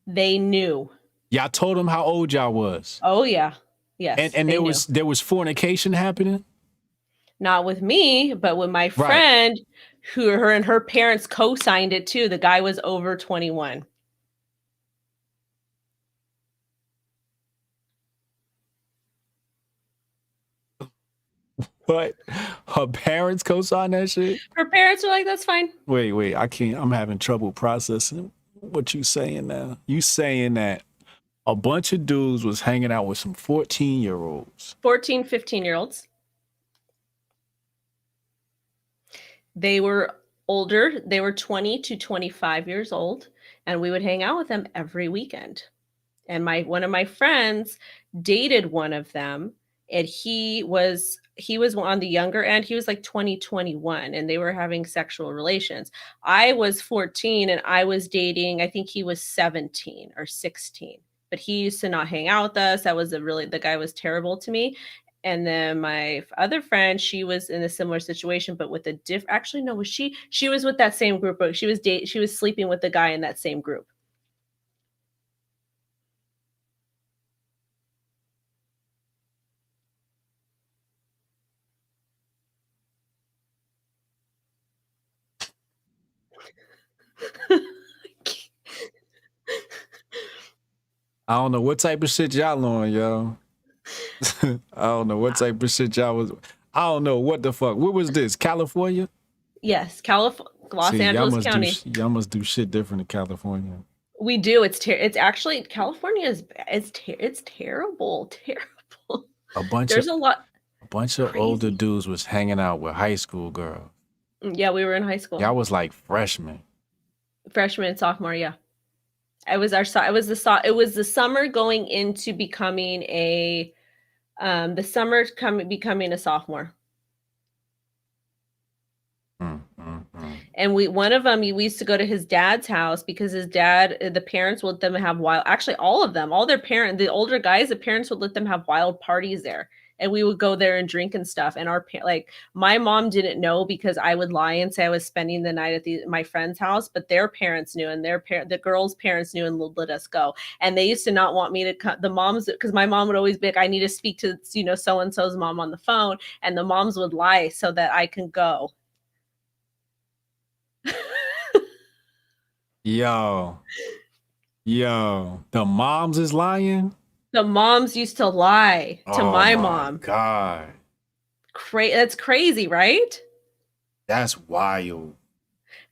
They knew. Y'all told them how old y'all was? Oh, yeah. Yes. And there was fornication happening? Not with me, but with my friend, her and her parents co-signed it too. The guy was over 21. What? Her parents co-signed that shit? Her parents were like, that's fine. Wait, I can't. I'm having trouble processing what you saying now. You saying that a bunch of dudes was hanging out with some 14-year-olds. 14, 15-year-olds. They were older. They were 20 to 25 years old. And we would hang out with them every weekend. And one of my friends dated one of them. And he was on the younger end. He was like 20, 21, and they were having sexual relations. I was 14 and I was dating, I think he was 17 or 16, but he used to not hang out with us. The guy was terrible to me. And then my other friend, she was in a similar situation, but with actually, no, she was with that same group, but she was sleeping with the guy in that same group. I don't know what type of shit y'all on, yo. I don't know what type of shit y'all was. I don't know what the fuck. Where was this? California? Yes, Los Angeles County. Y'all must do shit different in California. We do. It's actually, California it's terrible. Terrible. A bunch of older dudes was hanging out with high school girls. Yeah, we were in high school. Y'all was like freshmen. Freshman and sophomore, yeah. It was the summer going into becoming becoming a sophomore. And one of them, we used to go to his dad's house because his dad, the parents would let them have actually all of them, all their parents, the older guys, the parents would let them have wild parties there. And we would go there and drink and stuff. And my mom didn't know because I would lie and say I was spending the night at my friend's house, but their parents knew, and the girls' parents knew and let us go. And they used to not want me to come. The moms, because my mom would always be like, I need to speak to, so-and-so's mom on the phone. And the moms would lie so that I can go. Yo, the moms is lying? The moms used to lie to my mom. God. That's crazy, right? That's wild.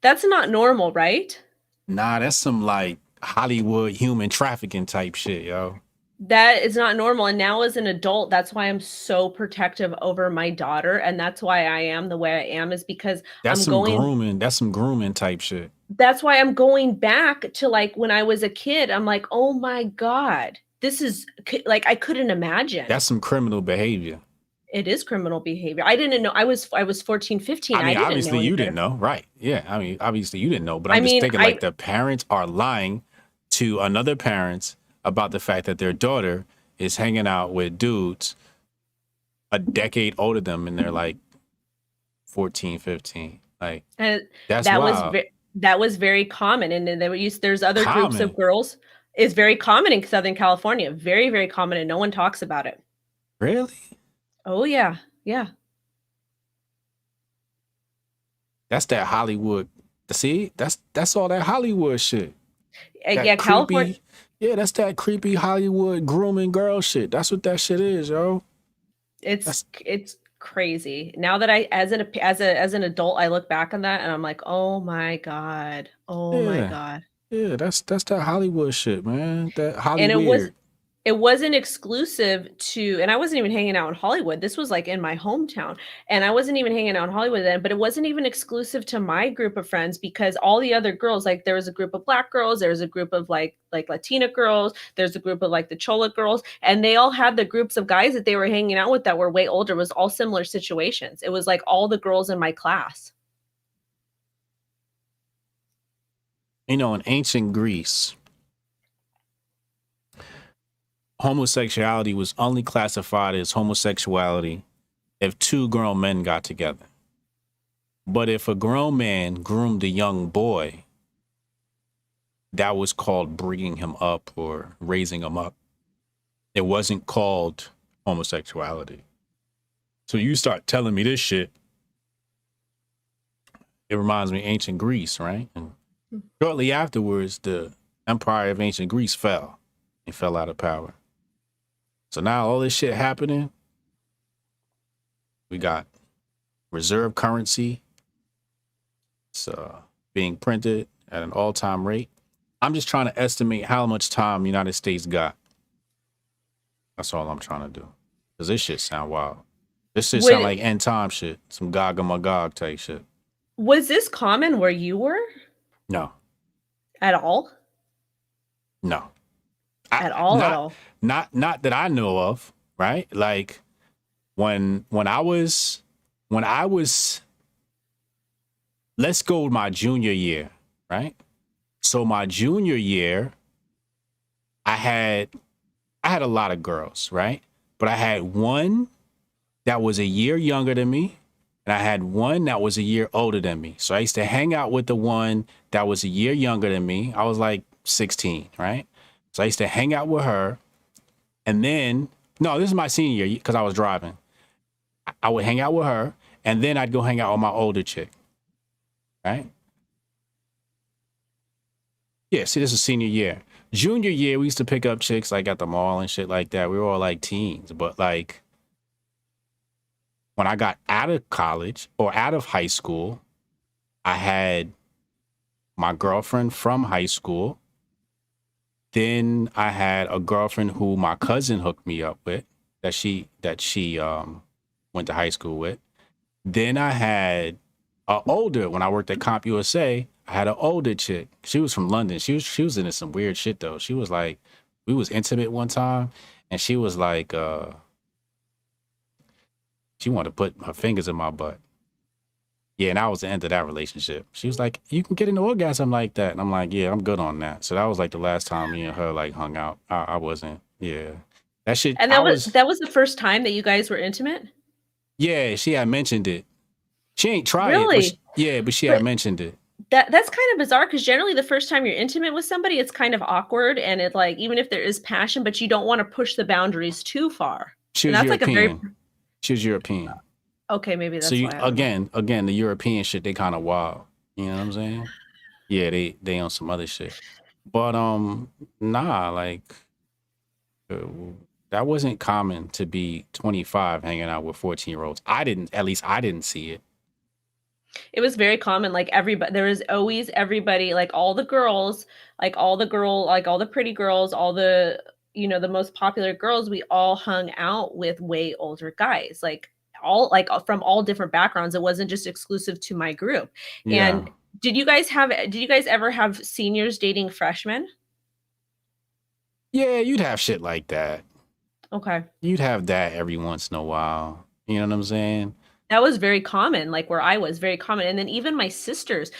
That's not normal, right? Nah, that's some like Hollywood human trafficking type shit, yo. That is not normal. And now as an adult, that's why I'm so protective over my daughter. And that's why I am the way I am, is because That's some grooming. That's some grooming type shit. that's why I'm going back to like when I was a kid. I'm like, oh my God, this is like, I couldn't imagine. That's some criminal behavior. It is criminal behavior. I didn't know. I was 14, 15. I mean, I didn't obviously know any you better. didn't know, right? Yeah, I mean, obviously you didn't know, but I I'm just mean, thinking like the parents are lying to another parents about the fact that their daughter is hanging out with dudes a decade older than them, and they're like 14, 15. Like, and that's that was wild. that was very common. And then there's other groups Common. of girls. It's very common in Southern California. Very, very common, and no one talks about it. Really? Oh yeah, yeah. That's that Hollywood. See, that's all that Hollywood shit. That Yeah, California. creepy. Yeah, that's that creepy Hollywood grooming girl shit. That's what that shit is, yo. It's That's crazy. Now that I as an adult, I look back on that and I'm like, oh my God. Oh my yeah, God. yeah. That's that Hollywood shit, man. That And Hollyweird. it wasn't exclusive to, and I wasn't even hanging out in Hollywood. This was like in my hometown. And I wasn't even hanging out in Hollywood then, but it wasn't even exclusive to my group of friends, because all the other girls, like there was a group of Black girls, there was a group of like Latina girls, there's a group of like the Chola girls, and they all had the groups of guys that they were hanging out with that were way older. It was all similar situations. It was like all the girls in my class. You know, in ancient Greece, homosexuality was only classified as homosexuality if two grown men got together. But if a grown man groomed a young boy, that was called bringing him up or raising him up. It wasn't called homosexuality. So you start telling me this shit, it reminds me of ancient Greece, right? And shortly afterwards, the empire of ancient Greece fell. It fell out of power. So now all this shit happening, we got reserve currency. It's being printed at an all-time rate. I'm just trying to estimate how much time the United States got. That's all I'm trying to do. Because this shit sound wild. This shit sound like end time shit. Some Gog and Magog type shit. Was this common where you were? No. At all? No. At all? Not that I know of, right? Like when I was let's go my junior year, right? So my junior year, I had a lot of girls, right? But I had one that was a year younger than me, and I had one that was a year older than me. So I used to hang out with the one that was a year younger than me. I was like 16, right? So I used to hang out with her. And then, no, this is my senior year because I was driving. I would hang out with her, and then I'd go hang out with my older chick, right? Yeah, see, this is senior year. Junior year, we used to pick up chicks like at the mall and shit like that. We were all like teens, but like when I got out of college or out of high school, I had my girlfriend from high school. Then I had a girlfriend who my cousin hooked me up with that she went to high school with. Then I had when I worked at Comp USA, I had an older chick. She was from London. She was into some weird shit though. She was like, we was intimate one time, and she was like, she wanted to put her fingers in my butt. Yeah, and that was the end of that relationship. She was like, you can get an orgasm like that. And I'm like, yeah, I'm good on that. So that was like the last time me and her like hung out. I wasn't, yeah. That shit, And that was the first time that you guys were intimate? Yeah, she had mentioned it. She ain't tried Really? it, but she had mentioned it. That's kind of bizarre, because generally the first time you're intimate with somebody, it's kind of awkward, and it like, even if there is passion, but you don't want to push the boundaries too far. She was European. She was European. Okay, maybe that's so why. Again, the European shit, they kind of wild. You know what I'm saying? Yeah, they on some other shit. But nah, like that wasn't common to be 25 hanging out with 14-year-olds. At least I didn't see it. It was very common. Like everybody, there was always everybody, like all the girls, like all the pretty girls, all the the most popular girls, we all hung out with way older guys, like all like from all different backgrounds. It wasn't just exclusive to my group. Yeah. And did you guys ever have seniors dating freshmen? Yeah, you'd have shit like that. Okay. You'd have that every once in a while. You know what I'm saying? That was very common, like, where I was, very common, and then even when my sisters,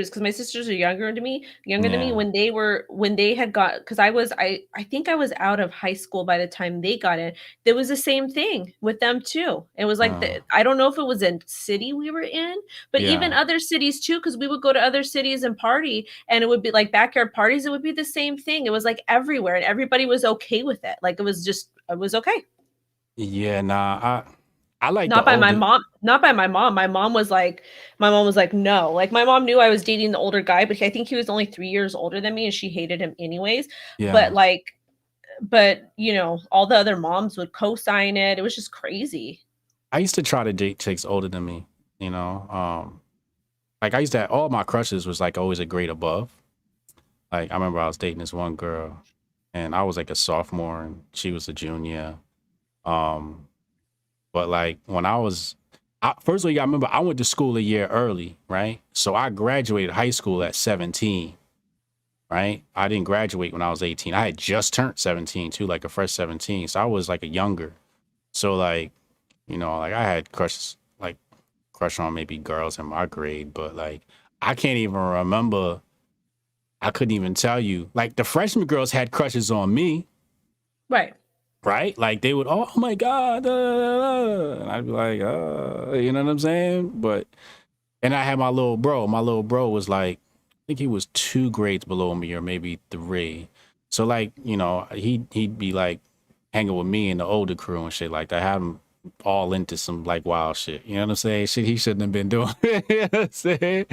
because my sisters are younger than me, Yeah. when they had got, because I think I was out of high school by the time they got in, there was the same thing with them too. It was like Uh, I don't know if it was a city we were in, but even yeah. other cities too, because we would go to other cities and party, and it would be like backyard parties, it would be the same thing. It was like everywhere, and everybody was okay with it. Like, it was okay. Yeah, nah, I like the Not by my older. mom, not by my mom. My mom was like, "No." Like, my mom knew I was dating the older guy, but I think he was only 3 years older than me, and she hated him anyways. But, Yeah. like all the other moms would co-sign it. It was just crazy. I used to try to date chicks older than me, you know. Like I used to all my crushes was like always a grade above. Like I remember I was dating this one girl and I was like a sophomore and she was a junior. Um, but like when first of all, I remember I went to school a year early, right? So I graduated high school at 17, right? I didn't graduate when I was 18. I had just turned 17 too, like a fresh 17. So I was like a younger. So like, like I had crushes, like crush on maybe girls in my grade, but like I can't even remember. I couldn't even tell you. Like the freshman girls had crushes on me, Right. right? Like they would, oh my God. And I'd be like, you know what I'm saying? And I had my little bro. My little bro was like, I think he was 2 grades below me or maybe 3. So like, he'd be like hanging with me and the older crew and shit like that. Have him all into some like wild shit. You know what I'm saying? Shit he shouldn't have been doing. You know what I'm saying?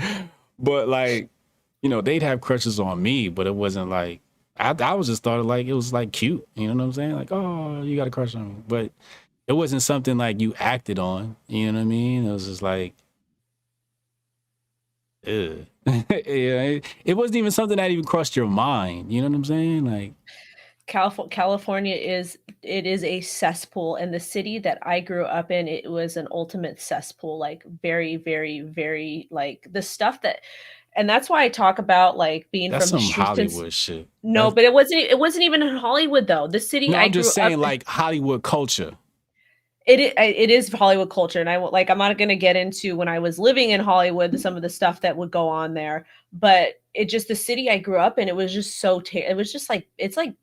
But like, they'd have crushes on me, but it wasn't like I was just thought like it was like cute. You know what I'm saying? Like, oh, you got a crush on me. But it wasn't something like you acted on. You know what I mean? It was just like, ugh. Yeah, it wasn't even something that even crossed your mind. You know what I'm saying? Like, California is a cesspool, and the city that I grew up in, it was an ultimate cesspool, like very, very, very, like the stuff that, and that's why I talk about like being that's from the some streets. Hollywood shit. No, but it wasn't even in Hollywood though. The city No, I I'm grew just up saying in, like Hollywood culture. it is Hollywood culture, and I'm not going to get into when I was living in Hollywood some of the stuff that would go on there, but it just, the city I grew up in, it was just it was just like, it's like,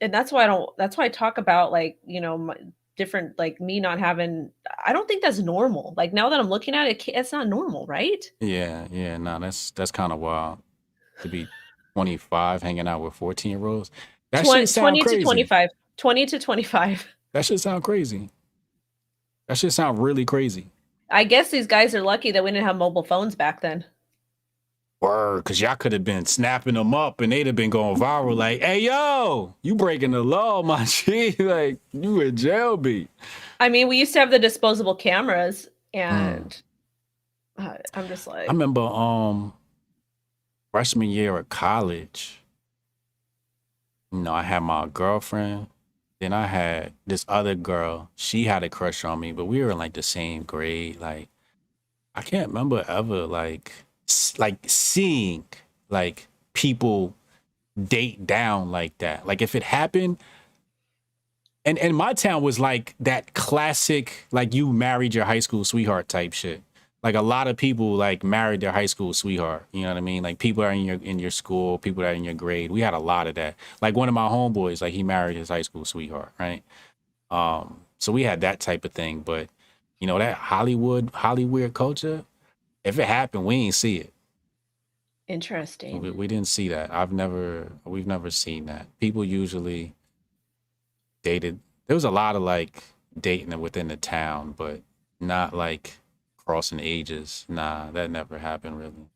and that's why I talk about like, my different, like me not having, I don't think that's normal. Like, now that I'm looking at it, it's not normal, right? Yeah, no, that's kind of wild to be 25 hanging out with 14-year-olds. That shit 20, sound 20 to crazy. 25, 20 to 25. That shit sound crazy. That shit sound really crazy. I guess these guys are lucky that we didn't have mobile phones back then. Word, because y'all could have been snapping them up and they'd have been going viral like, hey, yo, you breaking the law, my G. Like, you a jailbeat. I mean, we used to have the disposable cameras, Mm. and I'm just I like, remember freshman year of college, I had my girlfriend. Then I had this other girl. She had a crush on me, but we were in like the same grade. Like, I can't remember ever like seeing like people date down like that. Like if it happened, and my town was like that classic, like you married your high school sweetheart type shit. Like a lot of people like married their high school sweetheart. You know what I mean? Like people are in your school, people that are in your grade. We had a lot of that. Like one of my homeboys, like he married his high school sweetheart, right? So we had that type of thing. But that Hollywood culture, if it happened, we ain't see it. interesting. We didn't see that. We've never seen that. People usually dated. There was a lot of like dating within the town, but not like crossing ages. Nah, that never happened really.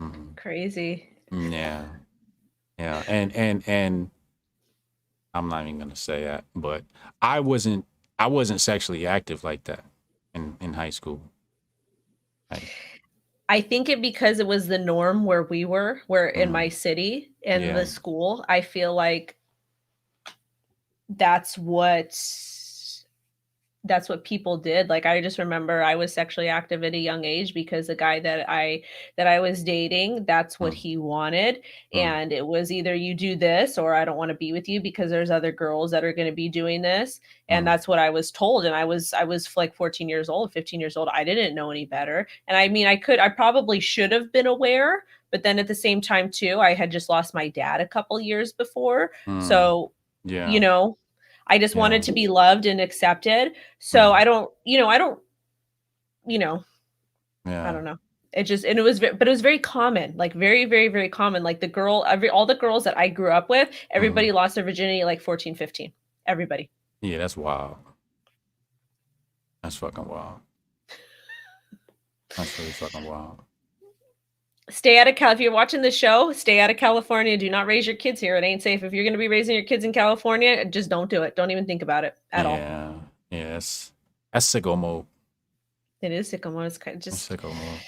Mm-mm. Crazy. Yeah, yeah, and I'm not even gonna say that, but I wasn't I wasn't sexually active like that in high school. Like, I think because it was the norm where we were, in my city and the school, I feel like that's what people did. Like, I just remember I was sexually active at a young age because the guy that I was dating, that's what he wanted. And it was either you do this or I don't want to be with you because there's other girls that are going to be doing this. And that's what I was told. And I was like 14 years old, 15 years old. I didn't know any better. And I mean, I probably should have been aware, but then at the same time too, I had just lost my dad a couple years before. So, you know, I just wanted to be loved and accepted. So I don't, I don't, I don't know. It just, and it was, but it was very common, like very, very, very common. Like all the girls that I grew up with, everybody lost their virginity like 14, 15. Everybody. Yeah, that's wild. That's fucking wild. That's really fucking wild. Stay out of If you're watching the show, stay out of California. Do not raise your kids here. It ain't safe. If you're going to be raising your kids in California, just don't do it. Don't even think about it at all. Yeah. Yes. That's sicko mode. It is sicko mode. It's kind of just sicko mode.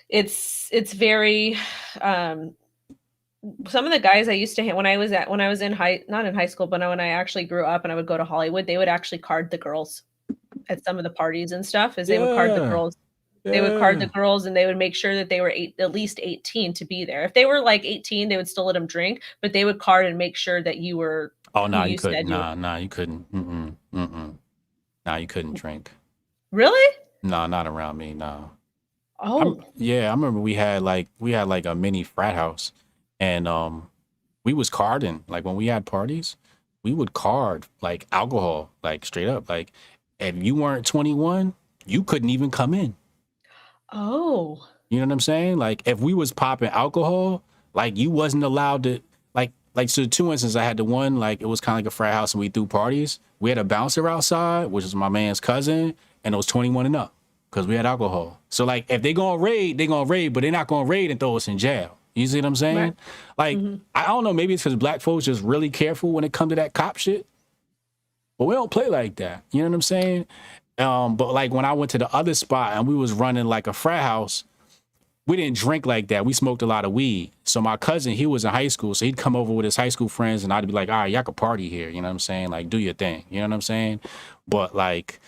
It's very some of the guys I used to when I was not in high school, but when I actually grew up and I would go to Hollywood, they would actually card the girls at some of the parties and stuff. They would card the girls. They would card the girls and they would make sure that they were at least 18 to be there. If they were like 18, they would still let them drink, but they would card and make sure that you were. Oh no, you couldn't. Nah, you couldn't. Nah, you couldn't drink. Really? No, not around me. No. Oh. I remember we had like a mini frat house, and we was carding. Like when we had parties, we would card like alcohol, like straight up. Like if you weren't 21, you couldn't even come in. Oh. You know what I'm saying? Like if we was popping alcohol, like you wasn't allowed to like so 2 instances. I had the one, like it was kind of like a frat house and we threw parties. We had a bouncer outside, which was my man's cousin, and it was 21 and up because we had alcohol. So like if they gonna raid, but they're not gonna raid and throw us in jail. You see what I'm saying? Right. Like I don't know, maybe it's because black folks just really careful when it comes to that cop shit. But we don't play like that. You know what I'm saying? But like when I went to the other spot and we was running like a frat house, we didn't drink like that. We smoked a lot of weed. So my cousin, he was in high school, so he'd come over with his high school friends and I'd be like, all right, y'all can party here. You know what I'm saying? Like, do your thing. You know what I'm saying? But like,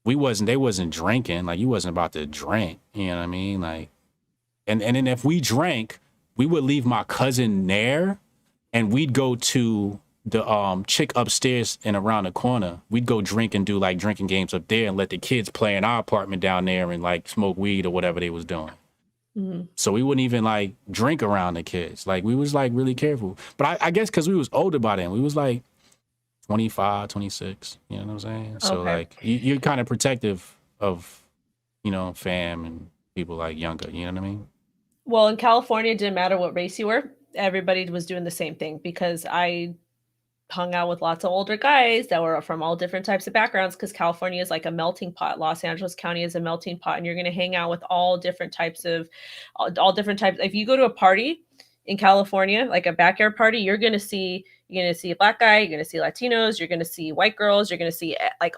they wasn't drinking. Like, you wasn't about to drink. You know what I mean? Like, and then if we drank, we would leave my cousin there and we'd go to the chick upstairs and around the corner. We'd go drink and do like drinking games up there and let the kids play in our apartment down there and like smoke weed or whatever they was doing. So we wouldn't even like drink around the kids. Like we was like really careful. But I guess because we was older by then, we was like 25, 26. You know what I'm saying? So like you're kind of protective of, you know, fam and people like younger. You know what I mean? Well, in California, it didn't matter what race you were. Everybody was doing the same thing because I hung out with lots of older guys that were from all different types of backgrounds because California is like a melting pot. Los Angeles County is a melting pot, and you're going to hang out with all different types. If you go to a party in California, like a backyard party, you're going to see a black guy, you're going to see Latinos, you're going to see white girls, you're going to see like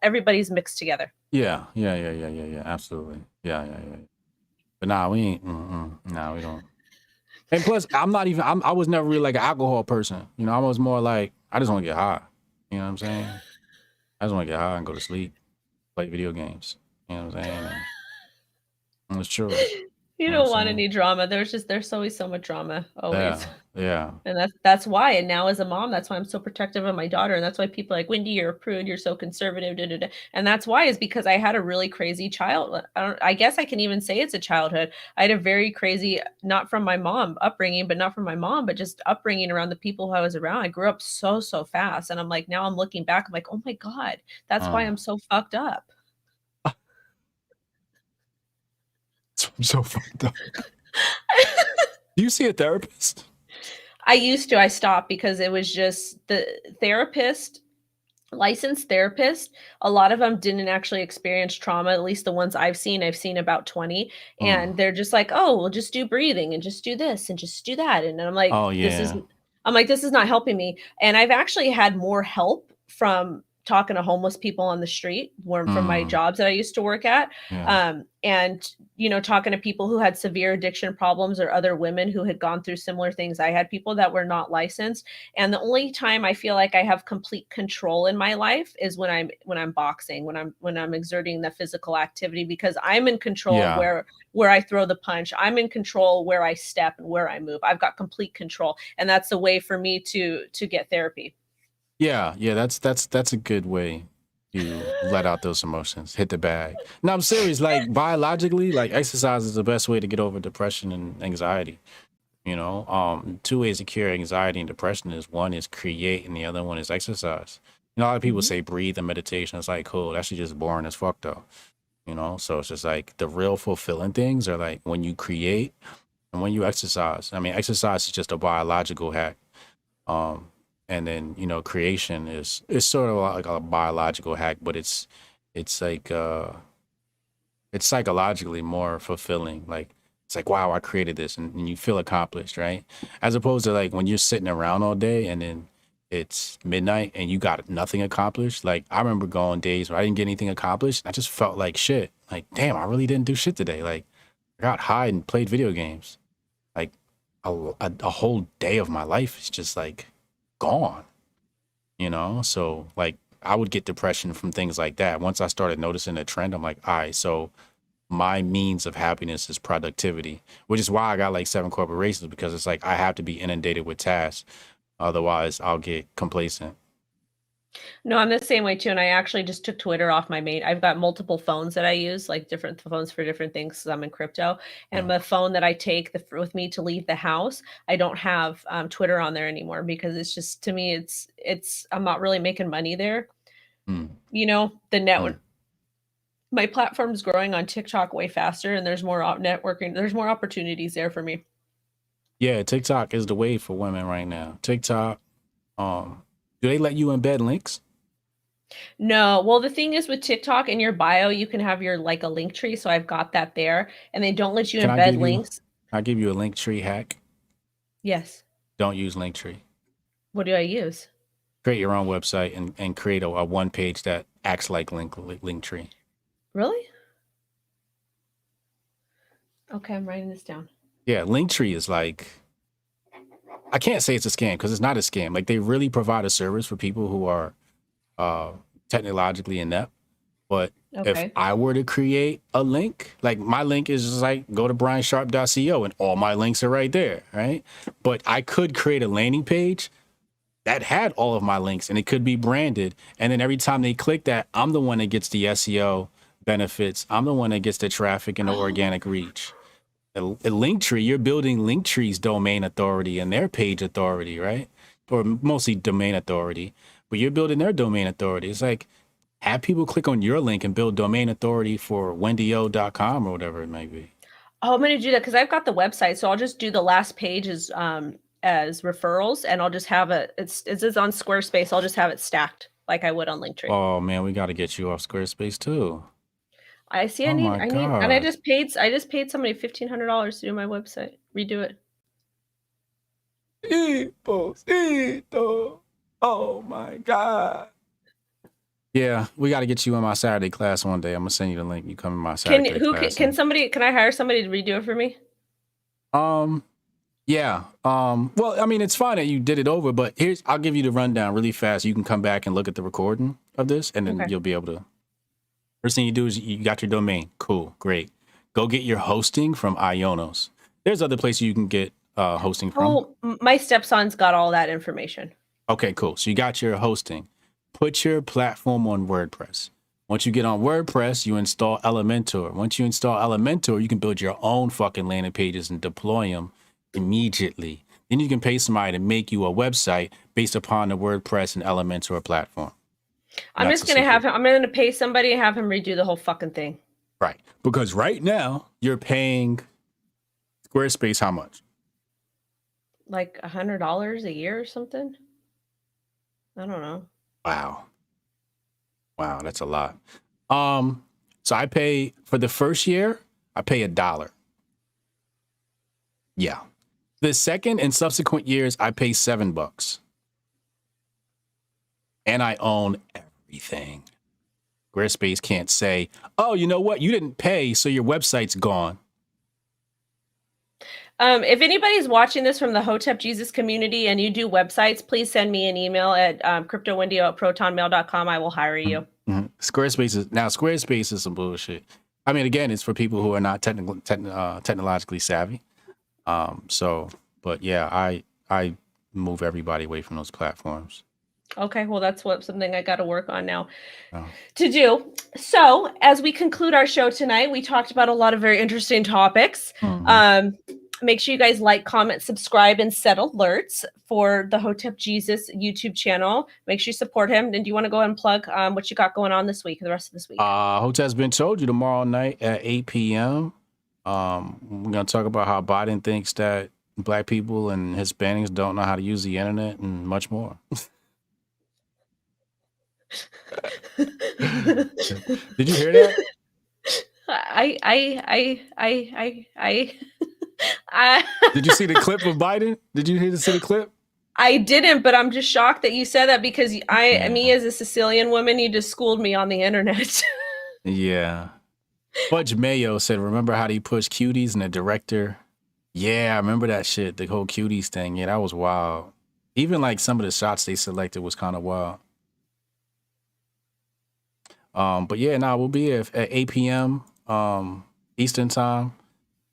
everybody's mixed together. Yeah. Absolutely. Yeah. But nah, we ain't. Nah, we don't. And plus, I was never really like an alcohol person. You know, I was more like, I just want to get high. You know what I'm saying? I just want to get high and go to sleep, play video games. You know what I'm saying? And it's true. You don't want any drama. There's always so much drama. Always. Yeah. And that's why. And now as a mom, that's why I'm so protective of my daughter. And that's why people are like, Wendy, you're a prude. You're so conservative. Da, da, da. And that's why is because I had a really crazy child. I guess I can even say it's a childhood. I had a very crazy, not from my mom upbringing, but just upbringing around the people who I was around. I grew up so fast. And I'm like, now I'm looking back, I'm like, oh my God, that's why I'm so fucked up. I'm so fucked up. Do you see a therapist? I used to. I stopped because it was just the licensed therapist. A lot of them didn't actually experience trauma. At least the ones I've seen about 20. And they're just like, oh, we'll just do breathing and just do this and just do that. And I'm like, oh, yeah. this is not helping me. And I've actually had more help from talking to homeless people on the street from my Mm, jobs that I used to work at. yeah. And, talking to people who had severe addiction problems or other women who had gone through similar things. I had people that were not licensed. And the only time I feel like I have complete control in my life is when I'm boxing, when I'm exerting the physical activity, because I'm in control of Yeah. where I throw the punch. I'm in control where I step and where I move. I've got complete control. And that's the way for me to get therapy. Yeah. Yeah. That's a good way to let out those emotions, hit the bag. No, I'm serious. Like biologically, like exercise is the best way to get over depression and anxiety. Two ways to cure anxiety and depression is one is create and the other one is exercise. A lot of people Mhm. say breathe and meditation. It's like, cool. That's just boring as fuck though. So it's just like the real fulfilling things are like when you create and when you exercise. I mean, exercise is just a biological hack. And then, creation is sort of like a biological hack, but it's like, it's psychologically more fulfilling. Like it's like, wow, I created this and you feel accomplished, right? As opposed to like when you're sitting around all day and then it's midnight and you got nothing accomplished. Like I remember going days where I didn't get anything accomplished. I just felt like shit. Like, damn, I really didn't do shit today. Like I got high and played video games. Like a whole day of my life is just like gone, So like I would get depression from things like that. Once I started noticing a trend, I'm like, all right, so my means of happiness is productivity, which is why I got like 7 corporations, because it's like I have to be inundated with tasks. Otherwise, I'll get complacent. No, I'm the same way too. And I actually just took Twitter off my main. I've got multiple phones that I use, like different phones for different things, because I'm in crypto. And Yeah. the phone that I take with me to leave the house, I don't have Twitter on there anymore, because it's just, to me, it's I'm not really making money there. Mm, The mm. network, my platform's growing on TikTok way faster, and there's more networking. There's more opportunities there for me. Yeah, TikTok is the wave for women right now. TikTok, do they let you embed links? No, well, the thing is with TikTok, in your bio, you can have your like a link tree. So I've got that there, and they don't let you Can I embed give you links. I give you a link tree hack? Yes. Don't use Linktree. What do I use? Create your own website and create a one page that acts like Linktree. Really? Okay, I'm writing this down. Yeah, Linktree is like, I can't say it's a scam because it's not a scam. Like they really provide a service for people who are technologically inept. But if Okay. I were to create a link, like my link is just like go to briansharp.co and all my links are right there, right? But I could create a landing page that had all of my links and it could be branded. And then every time they click that, I'm the one that gets the SEO benefits. I'm the one that gets the traffic and the Oh, organic reach. A Linktree, you're building Linktree's domain authority and their page authority, right? Or mostly domain authority, but you're building their domain authority. It's like have people click on your link and build domain authority for wendyo.com or whatever it may be. I'm gonna do that because I've got the website. So I'll just do the last page as referrals, and I'll just have it's on Squarespace. I'll just have it stacked like I would on Linktree. Oh man, we got to get you off Squarespace too. I see. Oh my I need, and I God. just paid somebody $1,500 to do my website, redo it. Esposito. Oh my God. Yeah, we got to get you in my Saturday class one day. I'm gonna send you the link. You come in my Saturday class. Can I hire somebody to redo it for me? Um, yeah. Well, I mean, it's fine that you did it over, but I'll give you the rundown really fast. You can come back and look at the recording of this, and then Okay. you'll be able to. First thing you do is you got your domain. Cool, great. Go get your hosting from Ionos. There's other places you can get hosting from. Oh, my stepson's got all that information. Okay, cool. So you got your hosting. Put your platform on WordPress. Once you get on WordPress, you install Elementor. Once you install Elementor, you can build your own fucking landing pages and deploy them immediately. Then you can pay somebody to make you a website based upon the WordPress and Elementor platform. I'm That's just the gonna have secret. him. I'm gonna pay somebody and have him redo the whole fucking thing. Right. Because right now you're paying Squarespace how much? Like $100 a year or something. I don't know. Wow. Wow, that's a lot. So I pay for the first year, I pay $1. Yeah. The second and subsequent years, I pay $7. And I own everything. Squarespace can't say, oh, you know what? You didn't pay, so your website's gone. If anybody's watching this from the Hotep Jesus community and you do websites, please send me an email at cryptowendio@protonmail.com. I will hire you. Mm-hmm. Squarespace is some bullshit. I mean, again, it's for people who are not technologically savvy. But yeah, I move everybody away from those platforms. Okay, well, that's something I got to work on now to do. So as we conclude our show tonight, we talked about a lot of very interesting topics. Make sure you guys like, comment, subscribe, and set alerts for the Hotep Jesus YouTube channel. Make sure you support him. And do you want to go ahead and plug what you got going on this week, the rest of this week? Hotep's Been Told You tomorrow night at 8 p.m. We're going to talk about how Biden thinks that Black people and Hispanics don't know how to use the internet and much more. Did you hear that? Did you see the clip of Biden? Did you see the clip? I didn't, but I'm just shocked that you said that because me as a Sicilian woman, you just schooled me on the internet. Yeah. Fudge Mayo said, remember how they pushed cuties and the director? Yeah, I remember that shit, the whole cuties thing. Yeah, that was wild. Even like some of the shots they selected was kind of wild. But yeah, we'll be at 8 p.m. Eastern time.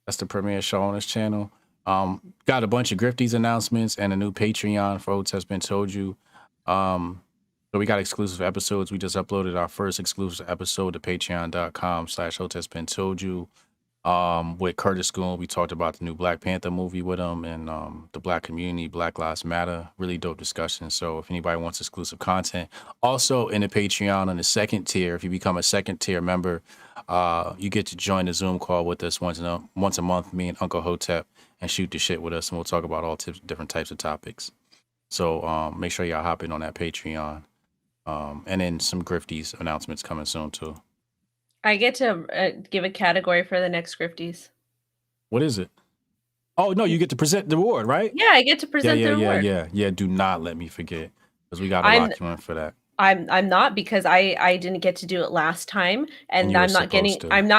That's the premiere show on this channel. Got a bunch of Grifties announcements and a new Patreon for Hotep's Been Told You. So we got exclusive episodes. We just uploaded our first exclusive episode to patreon.com/Hotep's Been Told You. With Curtis Goon, we talked about the new Black Panther movie with him and the Black community, Black Lives Matter. Really dope discussion. So if anybody wants exclusive content, also in the Patreon on the second tier, if you become a second tier member, you get to join the Zoom call with us once a month, me and Uncle Hotep, and shoot the shit with us, and we'll talk about all different types of topics. So make sure y'all hop in on that Patreon. And then some Grifties announcements coming soon too. I get to give a category for the next Grifties. What is it? Oh, no, you get to present the award, right? Yeah, I get to present the award. Yeah. Do not let me forget, because we got to lock you in for that. I'm not, because I didn't get to do it last time, and I'm not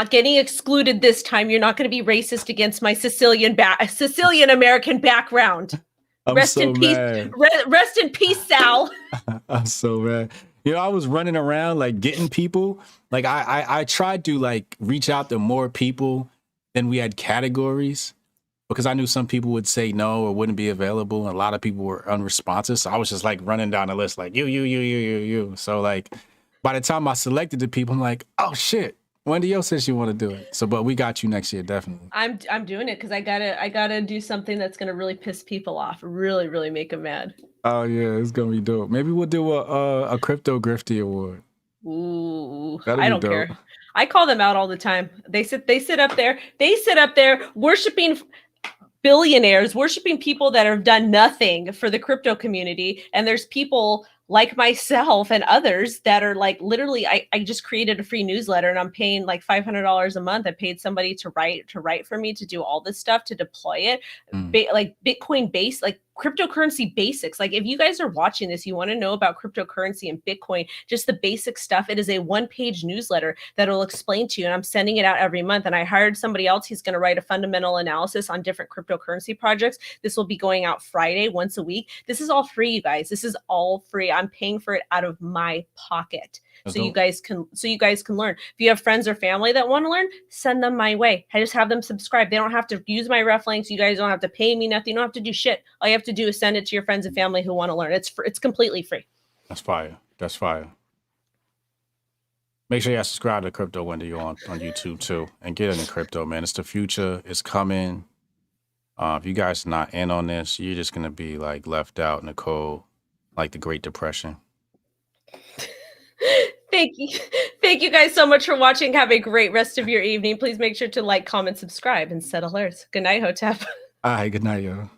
getting excluded this time. You're not going to be racist against my Sicilian American background. Rest in peace, Sal. I'm so mad. You know, I was running around like getting people. Like I tried to like reach out to more people than we had categories, because I knew some people would say no or wouldn't be available, and a lot of people were unresponsive. So I was just like running down the list like you. So like by the time I selected the people, I'm like, oh shit, Wendy O says you want to do it. So, but we got you next year, definitely. I'm doing it because I gotta do something that's gonna really piss people off, really make them mad. Oh yeah, it's gonna be dope. Maybe we'll do a Crypto Grifty award. Ooh, I don't care. I call them out all the time. They sit up there worshiping billionaires, worshiping people that have done nothing for the crypto community, and there's people like myself and others that are like, literally, I just created a free newsletter and I'm paying like $500 a month. I paid somebody to write for me, to do all this stuff, to deploy it, like Bitcoin base, like cryptocurrency basics. Like if you guys are watching this, you want to know about cryptocurrency and Bitcoin, just the basic stuff. It is a 1-page newsletter that will explain to you, and I'm sending it out every month. And I hired somebody else. He's going to write a fundamental analysis on different cryptocurrency projects. This will be going out Friday, once a week. This is all free, you guys. This is all free. I'm paying for it out of my pocket. So you guys can learn. If you have friends or family that want to learn, send them my way. I just have them subscribe. They don't have to use my ref links. You guys don't have to pay me nothing. You don't have to do shit. All you have to do is send it to your friends and family who want to learn. It's completely free. That's fire. Make sure you subscribe to Crypto Wendy on YouTube too, and get into crypto, man. It's the future. It's coming. If you guys are not in on this, you're just gonna be like left out in the cold, like the Great Depression. Thank you guys so much for watching. Have a great rest of your evening. Please make sure to like, comment, subscribe, and set alerts. Good night, Hotep. All right, good night, y'all.